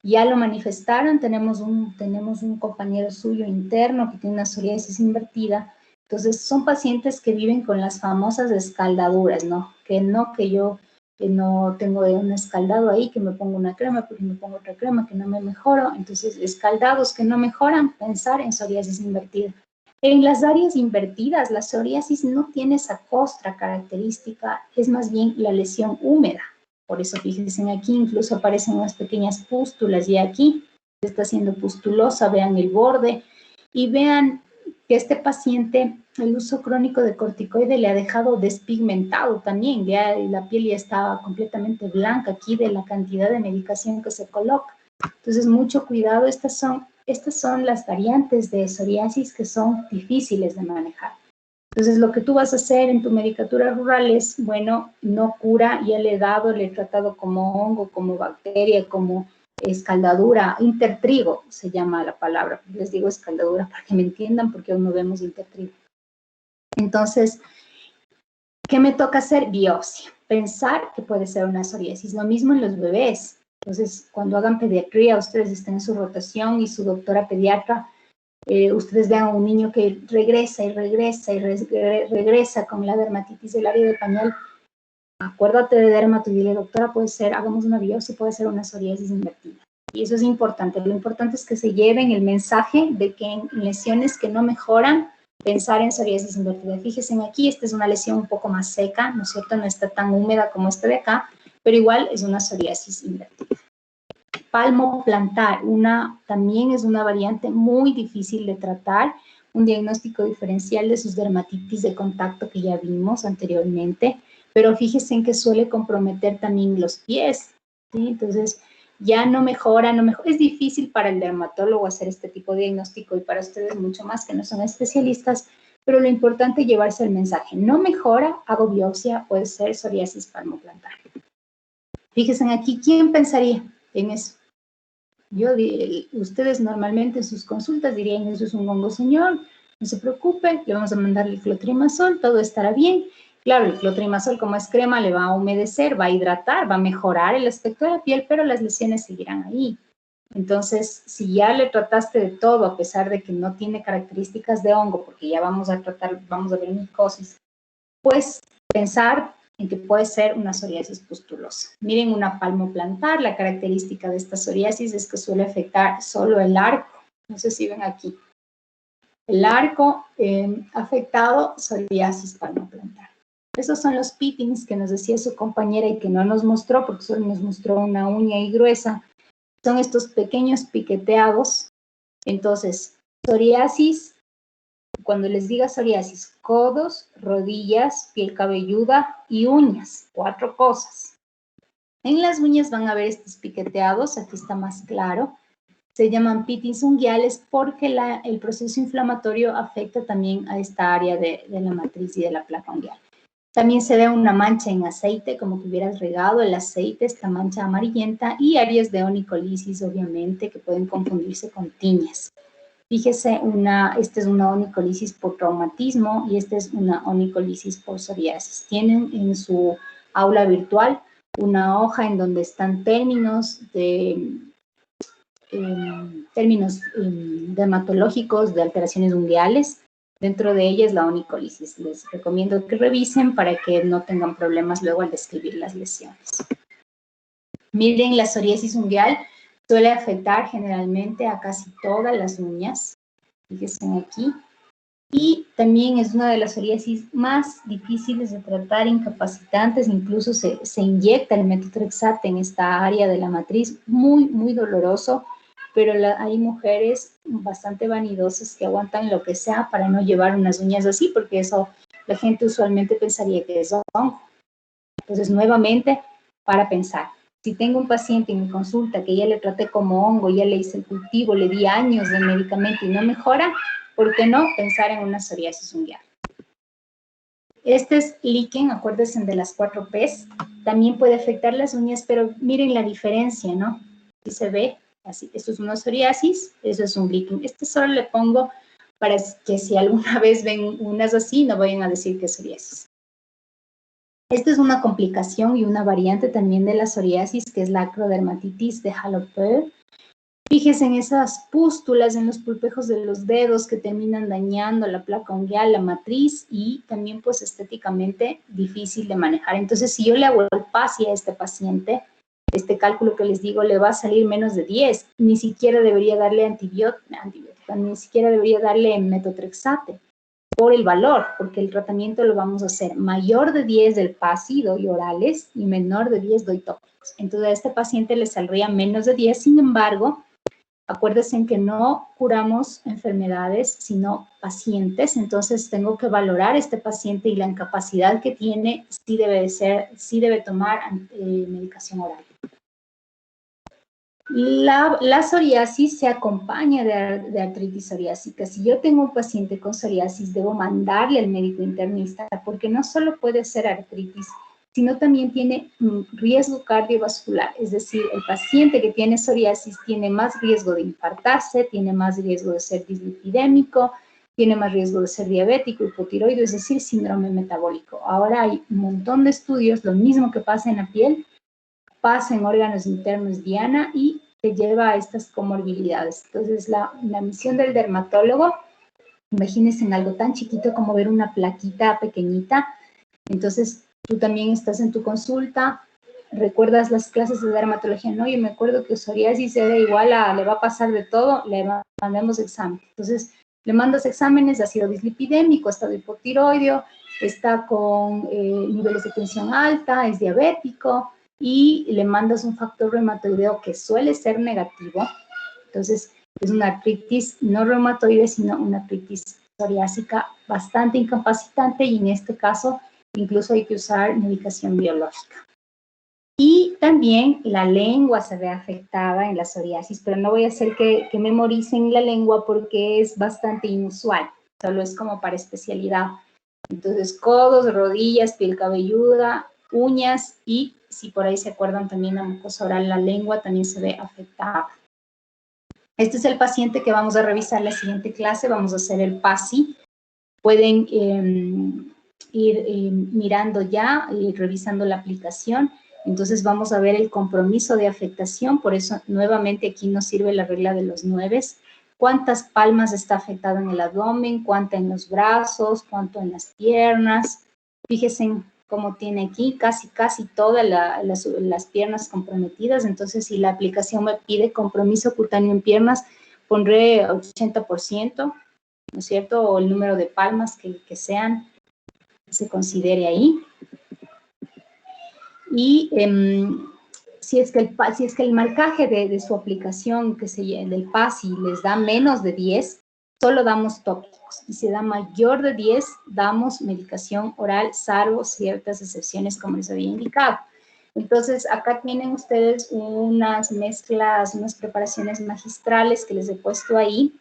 ya lo manifestaron, tenemos un compañero suyo interno que tiene una psoriasis invertida. Entonces, son pacientes que viven con las famosas escaldaduras, ¿no? Que yo no tengo un escaldado ahí, que me pongo una crema, porque me pongo otra crema, que no me mejoro. Entonces, escaldados que no mejoran, pensar en psoriasis invertida. En las áreas invertidas, la psoriasis no tiene esa costra característica, es más bien la lesión húmeda. Por eso, fíjense aquí, incluso aparecen unas pequeñas pústulas, y aquí está siendo pustulosa, vean el borde, y vean que este paciente, el uso crónico de corticoide le ha dejado despigmentado también, ya la piel ya estaba completamente blanca aquí de la cantidad de medicación que se coloca. Entonces, mucho cuidado, estas son las variantes de psoriasis que son difíciles de manejar. Entonces, lo que tú vas a hacer en tu medicatura rural es, bueno, no cura, ya le he tratado como hongo, como bacteria, como escaldadura, intertrigo se llama la palabra, les digo escaldadura para que me entiendan porque aún no vemos intertrigo. Entonces, ¿qué me toca hacer? Biopsia, pensar que puede ser una psoriasis, lo mismo en los bebés. Entonces, cuando hagan pediatría, ustedes estén en su rotación y su doctora pediatra, ustedes vean a un niño que regresa y regresa y regresa con la dermatitis del área de pañal. Acuérdate de dermato y dile, doctora, puede ser, hagamos una biopsia, puede ser una psoriasis invertida. Y eso es importante. Lo importante es que se lleven el mensaje de que en lesiones que no mejoran, pensar en psoriasis invertida. Fíjense aquí, esta es una lesión un poco más seca, ¿no es cierto? No está tan húmeda como esta de acá, pero igual es una psoriasis invertida. Palmo plantar, también es una variante muy difícil de tratar, un diagnóstico diferencial de sus dermatitis de contacto que ya vimos anteriormente, pero fíjense en que suele comprometer también los pies, ¿sí? Entonces, ya no mejora, es difícil para el dermatólogo hacer este tipo de diagnóstico y para ustedes mucho más que no son especialistas, pero lo importante es llevarse el mensaje. No mejora, hago biopsia, puede ser psoriasis palmoplantar. Fíjense aquí, ¿quién pensaría en eso? Ustedes normalmente en sus consultas dirían, eso es un hongo, señor, no se preocupe, le vamos a mandar el clotrimazol, todo estará bien. Claro, el clotrimazol como es crema le va a humedecer, va a hidratar, va a mejorar el aspecto de la piel, pero las lesiones seguirán ahí. Entonces, si ya le trataste de todo, a pesar de que no tiene características de hongo, porque ya vamos a ver micosis, pues pensar en que puede ser una psoriasis pustulosa. Miren una palmoplantar, la característica de esta psoriasis es que suele afectar solo el arco. No sé si ven aquí. El arco afectado, psoriasis palmoplantar. Esos son los pittings que nos decía su compañera y que no nos mostró, porque solo nos mostró una uña y gruesa. Son estos pequeños piqueteados. Entonces, psoriasis, cuando les diga psoriasis, codos, rodillas, piel cabelluda y uñas, 4 cosas. En las uñas van a ver estos piqueteados, aquí está más claro. Se llaman pittings unguiales porque el proceso inflamatorio afecta también a esta área de la matriz y de la placa unguial. También se ve una mancha en aceite, como que hubieras regado el aceite, esta mancha amarillenta, y áreas de onicolisis, obviamente, que pueden confundirse con tiñas. Fíjese, esta es una onicolisis por traumatismo y esta es una onicolisis por psoriasis. Tienen en su aula virtual una hoja en donde están términos dermatológicos de alteraciones unguiales. Dentro de ellas la onicolisis. Les recomiendo que revisen para que no tengan problemas luego al describir las lesiones. Miren, la psoriasis unguial suele afectar generalmente a casi todas las uñas. Fíjense aquí. Y también es una de las psoriasis más difíciles de tratar, incapacitantes. Incluso se inyecta el metotrexate en esta área de la matriz. Muy, muy doloroso. Pero hay mujeres bastante vanidosas que aguantan lo que sea para no llevar unas uñas así, porque eso la gente usualmente pensaría que es hongo. Entonces, nuevamente, para pensar, si tengo un paciente en mi consulta que ya le traté como hongo, ya le hice el cultivo, le di años de medicamento y no mejora, ¿por qué no pensar en una psoriasis unguial? Este es líquen, acuérdense de las 4 P's. También puede afectar las uñas, pero miren la diferencia, ¿no? Aquí se ve así. Esto es una psoriasis, eso es un líquen. Este solo le pongo para que si alguna vez ven unas así, no vayan a decir que es psoriasis. Esta es una complicación y una variante también de la psoriasis, que es la acrodermatitis de Hallopeur. Fíjense en esas pústulas en los pulpejos de los dedos que terminan dañando la placa ungueal, la matriz, y también pues estéticamente difícil de manejar. Entonces, si yo le hago el PASI a este paciente, este cálculo que les digo le va a salir menos de 10. Ni siquiera debería darle antibiótico, ni siquiera debería darle metotrexate por el valor, porque el tratamiento lo vamos a hacer mayor de 10 del PASI, doy orales, y menor de 10 doy tópicos. Entonces, a este paciente le saldría menos de 10, sin embargo, acuérdense en que no curamos enfermedades, sino pacientes, entonces tengo que valorar a este paciente y la incapacidad que tiene, sí debe tomar medicación oral. La psoriasis se acompaña de artritis psoriásica. Si yo tengo un paciente con psoriasis, debo mandarle al médico internista, porque no solo puede ser artritis, sino también tiene riesgo cardiovascular. Es decir, el paciente que tiene psoriasis tiene más riesgo de infartarse, tiene más riesgo de ser dislipidémico, tiene más riesgo de ser diabético, hipotiroideo, es decir, síndrome metabólico. Ahora hay un montón de estudios, lo mismo que pasa en la piel, pasa en órganos internos diana y te lleva a estas comorbilidades. Entonces, la misión del dermatólogo, imagínense en algo tan chiquito como ver una plaquita pequeñita. Entonces, tú también estás en tu consulta, recuerdas las clases de dermatología, no, yo me acuerdo que psoriasis era igual a, le va a pasar de todo, le mandamos examen. Entonces, le mandas exámenes, ácido dislipidémico, estado hipotiroideo, está con niveles de tensión alta, es diabético, y le mandas un factor reumatoideo que suele ser negativo. Entonces, es una artritis no reumatoide, sino una artritis psoriásica bastante incapacitante, y en este caso incluso hay que usar medicación biológica. Y también la lengua se ve afectada en la psoriasis, pero no voy a hacer que memoricen la lengua porque es bastante inusual, solo es como para especialidad. Entonces, codos, rodillas, piel cabelluda, uñas, y si por ahí se acuerdan también la mucosa oral, la lengua también se ve afectada. Este es el paciente que vamos a revisar en la siguiente clase, vamos a hacer el PASI. Pueden ir mirando ya y revisando la aplicación. Entonces vamos a ver el compromiso de afectación, por eso nuevamente aquí nos sirve la regla de los 9. ¿Cuántas palmas está afectado en el abdomen? ¿Cuánto en los brazos? ¿Cuánto en las piernas? Fíjense cómo tiene aquí casi todas las piernas comprometidas. Entonces, si la aplicación me pide compromiso cutáneo en piernas, pondré 80%, ¿no es cierto? O el número de palmas que sean, que se considere ahí. Y si es que el marcaje de su aplicación, del PASI, les da menos de 10, solo damos tópicos. Y si da mayor de 10, damos medicación oral, salvo ciertas excepciones, como les había indicado. Entonces, acá tienen ustedes unas mezclas, unas preparaciones magistrales que les he puesto ahí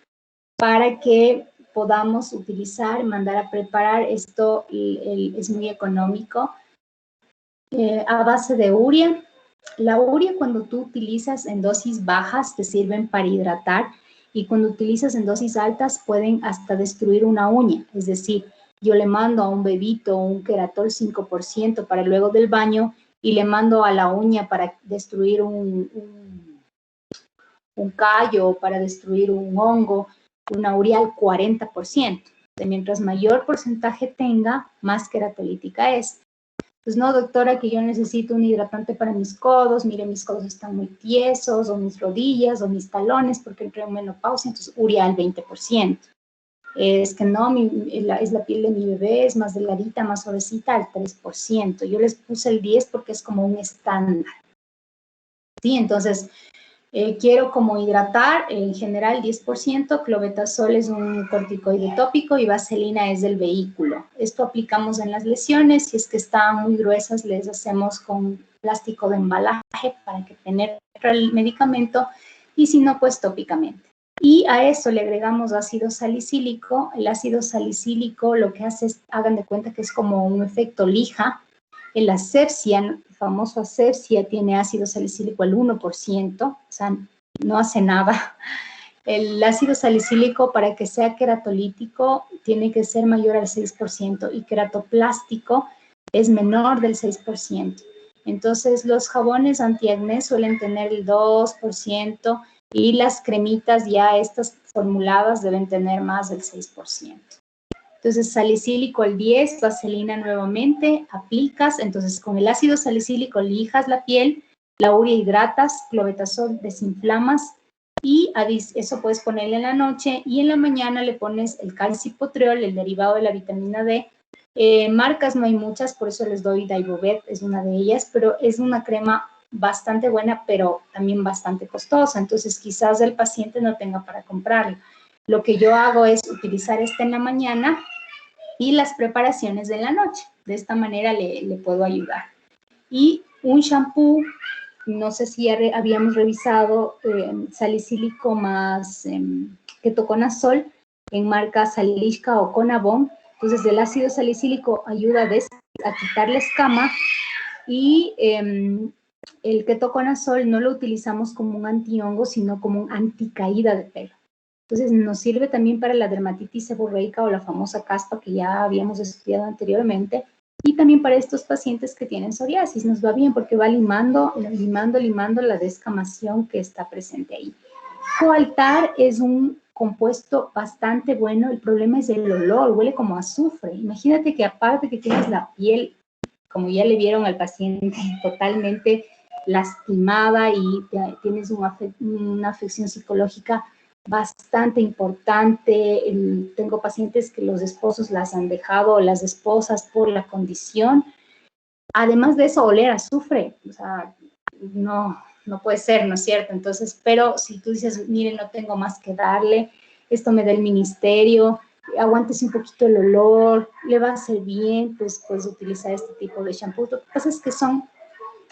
para que podamos utilizar, mandar a preparar. Esto es muy económico. A base de urea. La urea, cuando tú utilizas en dosis bajas, te sirven para hidratar, y cuando utilizas en dosis altas pueden hasta destruir una uña. Es decir, yo le mando a un bebito un Keratol 5% para luego del baño, y le mando a la uña para destruir un callo, para destruir un hongo, una urea al 40%. Mientras mayor porcentaje tenga, más queratolítica es. Pues no, doctora, que yo necesito un hidratante para mis codos, mire, mis codos están muy tiesos, o mis rodillas, o mis talones, porque entré en menopausia, entonces urea al 20%. Es que no, es la piel de mi bebé, es más delgadita, más suavecita, al 3%. Yo les puse el 10 porque es como un estándar. Sí, entonces, quiero como hidratar, en general 10%, clobetasol es un corticoide tópico y vaselina es del vehículo. Esto aplicamos en las lesiones, si es que están muy gruesas les hacemos con plástico de embalaje para que penetre el medicamento, y si no, pues tópicamente. Y a eso le agregamos ácido salicílico. El ácido salicílico lo que hace es, hagan de cuenta que es como un efecto lija. El asepsia, el famoso asepsia, tiene ácido salicílico al 1%, o sea, no hace nada. El ácido salicílico, para que sea queratolítico, tiene que ser mayor al 6% y queratoplástico es menor del 6%. Entonces, los jabones antiacné suelen tener el 2% y las cremitas ya estas formuladas deben tener más del 6%. Entonces, salicílico al 10, vaselina nuevamente, aplicas. Entonces, con el ácido salicílico lijas la piel, la urea hidratas, clobetasol desinflamas y eso puedes ponerle en la noche y en la mañana le pones el calcipotriol, el derivado de la vitamina D. Marcas no hay muchas, por eso les doy Daibovet, es una de ellas, pero es una crema bastante buena, pero también bastante costosa. Entonces, quizás el paciente no tenga para comprarlo. Lo que yo hago es utilizar esta en la mañana y las preparaciones de la noche. De esta manera le puedo ayudar. Y un shampoo, no sé si ya habíamos revisado salicílico más ketoconazol en marca Salishka o Conabon. Entonces, el ácido salicílico ayuda a quitar la escama y el ketoconazol no lo utilizamos como un antihongo, sino como un anticaída de pelo. Entonces, nos sirve también para la dermatitis seborreica o la famosa caspa que ya habíamos estudiado anteriormente, y también para estos pacientes que tienen psoriasis. Nos va bien porque va limando la descamación que está presente ahí. Coaltar es un compuesto bastante bueno. El problema es el olor, huele como a azufre. Imagínate que aparte que tienes la piel, como ya le vieron al paciente, totalmente lastimada y tienes una afección psicológica bastante importante. Tengo pacientes que los esposos las han dejado, las esposas, por la condición. Además de eso, oler a azufre, o sea, no puede ser, ¿no es cierto? Entonces, pero si tú dices, mire, no tengo más que darle, esto me da el ministerio, aguántese un poquito el olor, le va a hacer bien, pues puedes utilizar este tipo de shampoo. Lo que pasa es que son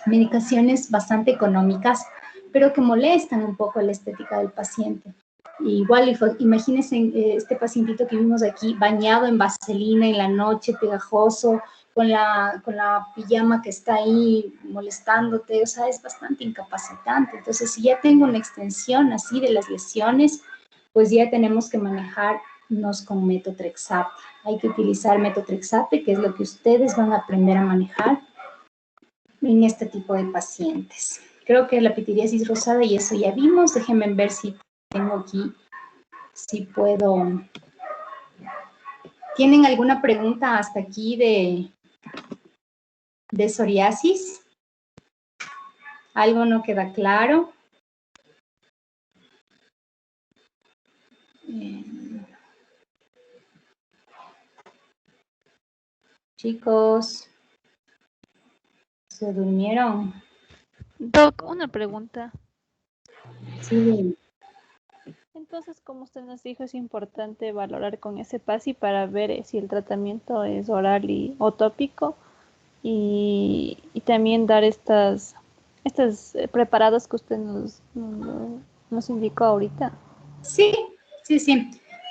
medicaciones bastante económicas, pero que molestan un poco la estética del paciente. Igual, imagínense este pacientito que vimos aquí, bañado en vaselina en la noche, pegajoso, con la pijama que está ahí molestándote, o sea, es bastante incapacitante. Entonces, si ya tengo una extensión así de las lesiones, pues ya tenemos que manejarnos con metotrexate. Hay que utilizar metotrexate, que es lo que ustedes van a aprender a manejar en este tipo de pacientes. Creo que la pitiriasis rosada y eso ya vimos. Déjenme ver si tengo aquí, si puedo. ¿Tienen alguna pregunta hasta aquí de psoriasis? ¿Algo no queda claro? Chicos, ¿se durmieron? Doc, una pregunta. Sí. Entonces, como usted nos dijo, es importante valorar con ese PASI para ver si el tratamiento es oral o tópico y también dar estos preparados que usted nos indicó ahorita. Sí.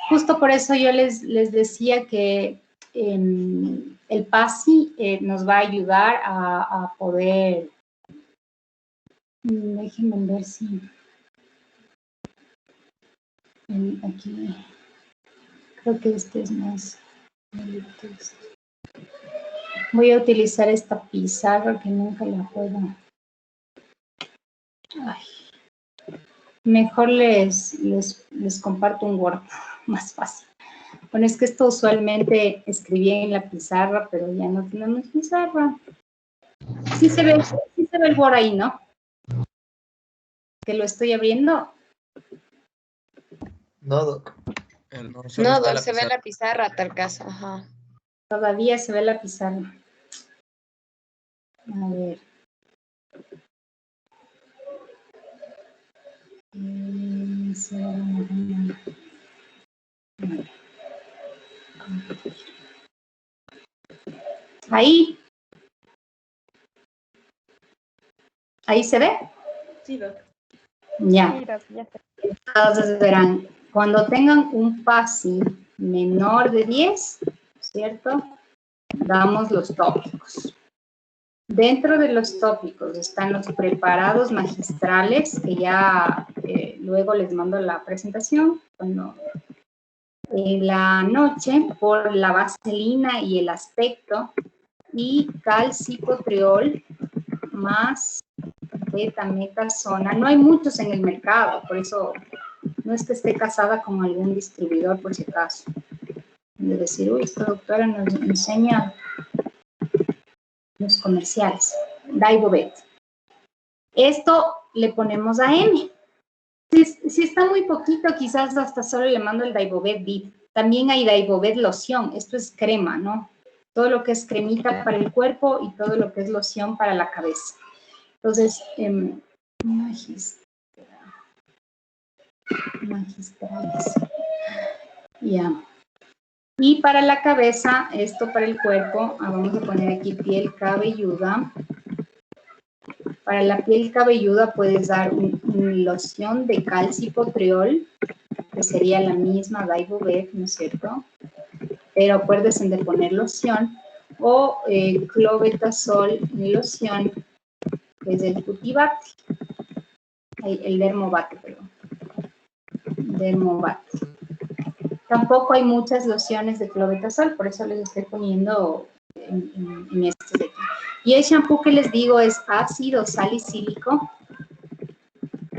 Justo por eso yo les decía que el PASI nos va a ayudar a poder. Déjenme ver si aquí creo que este es más. Voy a utilizar esta pizarra que nunca la puedo. Mejor les comparto un Word, más fácil. Bueno, es que esto usualmente escribía en la pizarra, pero ya no tenemos pizarra. Sí se ve el Word ahí, ¿no? Que lo estoy abriendo. No, Doc. No, Doc, se ve la pizarra, tal caso. Ajá. Todavía se ve la pizarra. A ver. Ahí. ¿Ahí se ve? Sí, Doc. Ya. Sí, ya sé. Entonces verán, cuando tengan un PASI menor de 10, ¿cierto? Damos los tópicos. Dentro de los tópicos están los preparados magistrales, que ya luego les mando la presentación, cuando en la noche, por la vaselina y el aspecto, y calcipotriol más betametasona. No hay muchos en el mercado, por eso no es que esté casada con algún distribuidor, por si acaso. De decir, uy, esta doctora nos enseña los comerciales. Daibovet. Esto le ponemos a M. Si está muy poquito, quizás hasta solo le mando el Daibovet Dip. También hay Daibovet loción. Esto es crema, ¿no? Todo lo que es cremita para el cuerpo y todo lo que es loción para la cabeza. Entonces, magistrales. Ya. Y para la cabeza, esto para el cuerpo, vamos a poner aquí piel cabelluda. Para la piel cabelluda puedes dar una loción de calcipotriol, que sería la misma Daibovet, ¿no es cierto? Pero acuérdense de poner loción, o clobetasol loción, que es el Cutibate, el Dermovate, perdón. Dermovate. Tampoco hay muchas lociones de clobetasol, por eso les estoy poniendo en este de aquí. Y el shampoo que les digo es ácido salicílico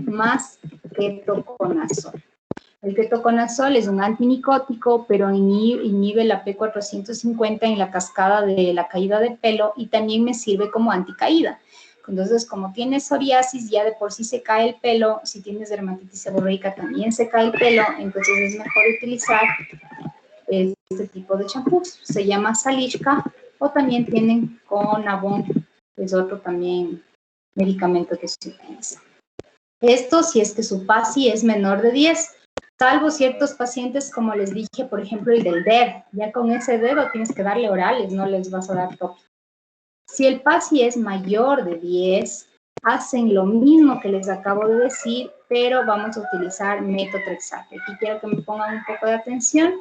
más ketoconazol. El ketoconazol es un antinicótico, pero inhibe la P450 en la cascada de la caída de pelo y también me sirve como anticaída. Entonces, como tienes psoriasis, ya de por sí se cae el pelo. Si tienes dermatitis seborreica, también se cae el pelo. Entonces, es mejor utilizar este tipo de champús. Se llama Salishka, o también tienen con Avon, que es otro también medicamento que se utiliza. Esto si es que su PASI es menor de 10, salvo ciertos pacientes, como les dije, por ejemplo, el del DER. Ya con ese dedo tienes que darle orales, no les vas a dar tópico. Si el PASI es mayor de 10, hacen lo mismo que les acabo de decir, pero vamos a utilizar metotrexate. Aquí quiero que me pongan un poco de atención,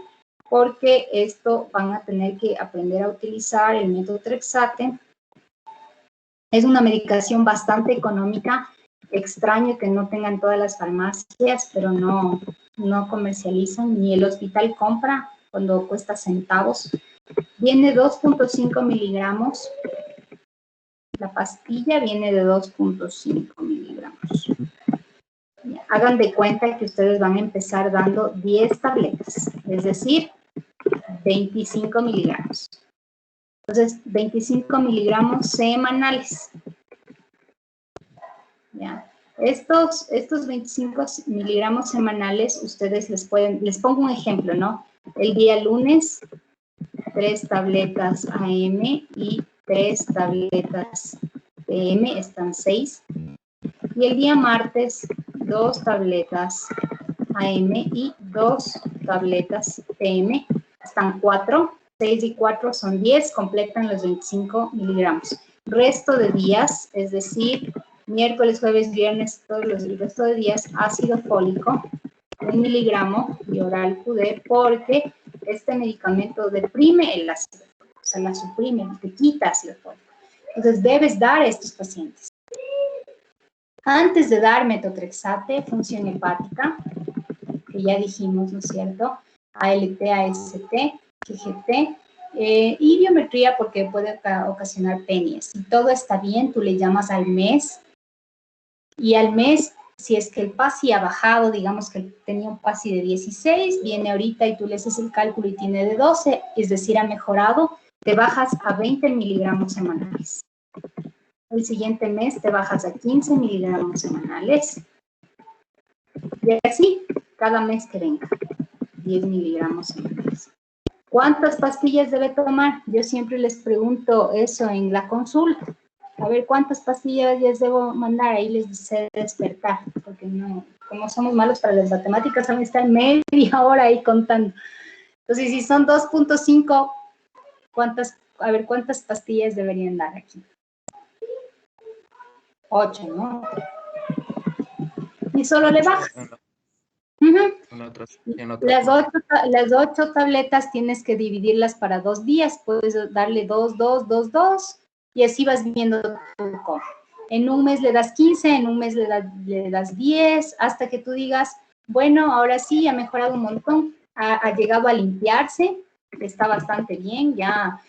porque esto van a tener que aprender a utilizar el metotrexate. Es una medicación bastante económica. Extraño que no tengan todas las farmacias, pero no comercializan, ni el hospital compra cuando cuesta centavos. Viene 2.5 miligramos. La pastilla viene de 2.5 miligramos. Hagan de cuenta que ustedes van a empezar dando 10 tabletas, es decir, 25 miligramos. Entonces, 25 miligramos semanales. ¿Ya? Estos 25 miligramos semanales, ustedes les pongo un ejemplo, ¿no? El día lunes, 3 tabletas AM y 3 tabletas PM, están 6. Y el día martes, 2 tabletas AM y 2 tabletas PM, están 4. 6 y 4 son 10, completan los 25 miligramos. Resto de días, es decir, miércoles, jueves, viernes, el resto de días, ácido fólico, 1 miligramo y oral QD, porque este medicamento deprime el ácido fólico, o sea, la suprime, te quita ácido fólico. Entonces, debes dar a estos pacientes. Antes de dar metotrexate, función hepática, que ya dijimos, ¿no es cierto? ALT, AST, GGT, y biometría porque puede ocasionar penias. Si todo está bien, tú le llamas al mes, y al mes, si es que el PASI ha bajado, digamos que tenía un PASI de 16, viene ahorita y tú le haces el cálculo y tiene de 12, es decir, ha mejorado, te bajas a 20 miligramos semanales. El siguiente mes te bajas a 15 miligramos semanales. Y así, cada mes que venga, 10 miligramos semanales. ¿Cuántas pastillas debe tomar? Yo siempre les pregunto eso en la consulta. A ver, ¿cuántas pastillas les debo mandar? Ahí les dice despertar, porque no, como somos malos para las matemáticas, van a estar media hora ahí contando. Entonces, si son 2.5, a ver, ¿cuántas pastillas deberían dar aquí? 8, ¿no? y solo le bajas. Las 8 tabletas tienes que dividirlas para 2 días, puedes darle 2, 2, 2, 2, y así vas viendo cómo. En un mes le das 15, en un mes le das 10, hasta que tú digas, bueno, ahora sí, ha mejorado un montón, ha llegado a limpiarse, está bastante bien, ya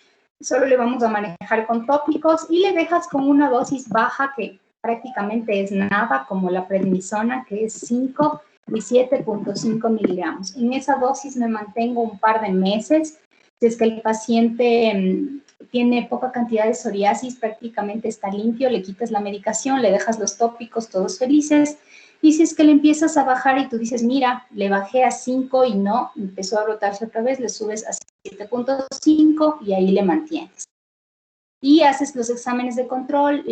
solo le vamos a manejar con tópicos y le dejas con una dosis baja que prácticamente es nada, como la prednisona, que es 5 y 7.5 miligramos. En esa dosis me mantengo un par de meses. Si es que el paciente tiene poca cantidad de psoriasis, prácticamente está limpio, le quitas la medicación, le dejas los tópicos, todos felices. Y si es que le empiezas a bajar y tú dices, mira, le bajé a 5 y no, empezó a brotarse otra vez, le subes a 7.5 y ahí le mantienes. Y haces los exámenes de control,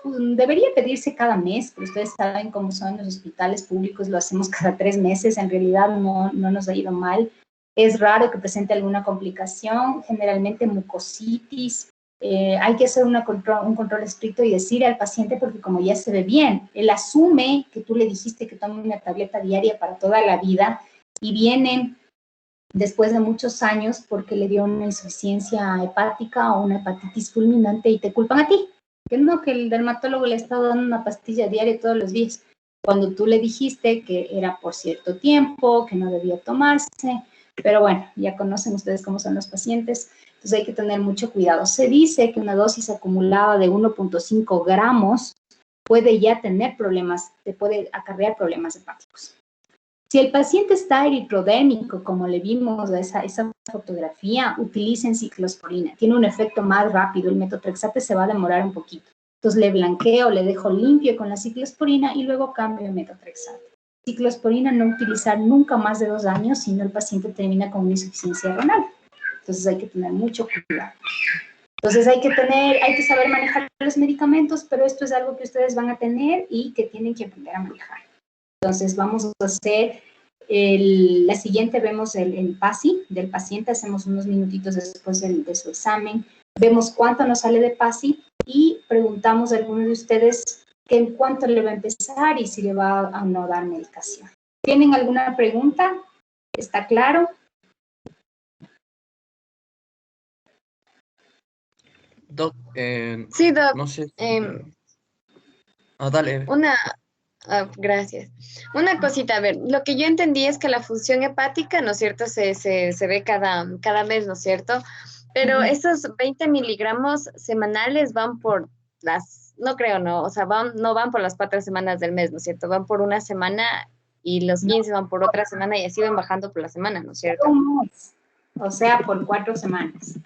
debería pedirse cada mes, pero ustedes saben cómo son los hospitales públicos, lo hacemos cada 3 meses, en realidad no nos ha ido mal. Es raro que presente alguna complicación, generalmente mucositis. Hay que hacer un control estricto y decirle al paciente, porque como ya se ve bien, él asume que tú le dijiste que tome una tableta diaria para toda la vida y viene después de muchos años porque le dio una insuficiencia hepática o una hepatitis fulminante y te culpan a ti. Que no, que el dermatólogo le ha estado dando una pastilla diaria todos los días, cuando tú le dijiste que era por cierto tiempo, que no debía tomarse. Pero bueno, ya conocen ustedes cómo son los pacientes, entonces hay que tener mucho cuidado. Se dice que una dosis acumulada de 1.5 gramos puede ya tener problemas, te puede acarrear problemas hepáticos. Si el paciente está eritrodérmico, como le vimos a esa fotografía, utilicen ciclosporina. Tiene un efecto más rápido, el metotrexate se va a demorar un poquito. Entonces le blanqueo, le dejo limpio con la ciclosporina y luego cambio el metotrexate. Ciclosporina no utilizar nunca más de 2 años, si no el paciente termina con una insuficiencia renal. Entonces hay que tener mucho cuidado. Entonces hay que saber manejar los medicamentos, pero esto es algo que ustedes van a tener y que tienen que aprender a manejar. Entonces vamos a hacer la siguiente, vemos el PASI del paciente, hacemos unos minutitos después de su examen, vemos cuánto nos sale de PASI y preguntamos a algunos de ustedes que en cuánto le va a empezar y si le va a no dar medicación. ¿Tienen alguna pregunta? ¿Está claro? Doc, Sí, Doc. no sé. Dale. Gracias. Una cosita, a ver, lo que yo entendí es que la función hepática, ¿no es cierto?, se ve cada mes, ¿no es cierto? Pero esos 20 miligramos semanales van por no creo, no, o sea, no van por las 4 semanas del mes, ¿no es cierto? Van por una semana y los 15 van por otra semana y así van bajando por la semana, ¿no es cierto? Un mes, o sea, por 4 semanas.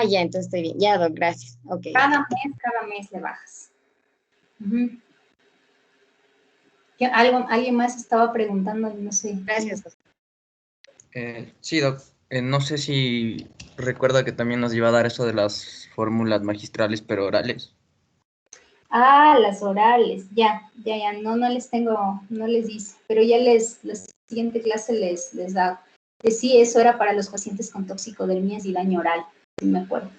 Ya, entonces estoy bien. Ya, Doc, gracias. Okay. Cada mes le bajas. ¿Alguien más estaba preguntando? No sé. Gracias. Sí, Doc. No sé si recuerda que también nos iba a dar eso de las fórmulas magistrales, pero orales. Las orales, ya, no les dice, pero ya la siguiente clase les da. Sí, eso era para los pacientes con toxicodermias y daño oral, si me acuerdo.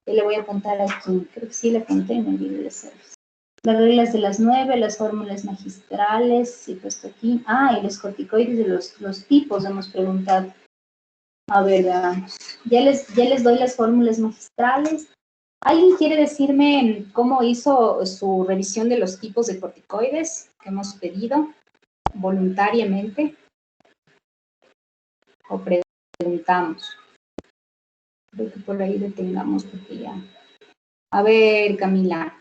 Yo le voy a apuntar aquí, creo que sí le apunté y me olvidé de hacerlos. Las reglas de las 9, las fórmulas magistrales, sí, puesto aquí. Y los corticoides de los tipos hemos preguntado. A ver, veamos. Ya les doy las fórmulas magistrales. ¿Alguien quiere decirme cómo hizo su revisión de los tipos de corticoides que hemos pedido voluntariamente? ¿O preguntamos? Creo que por ahí detengamos porque ya. A ver, Camila.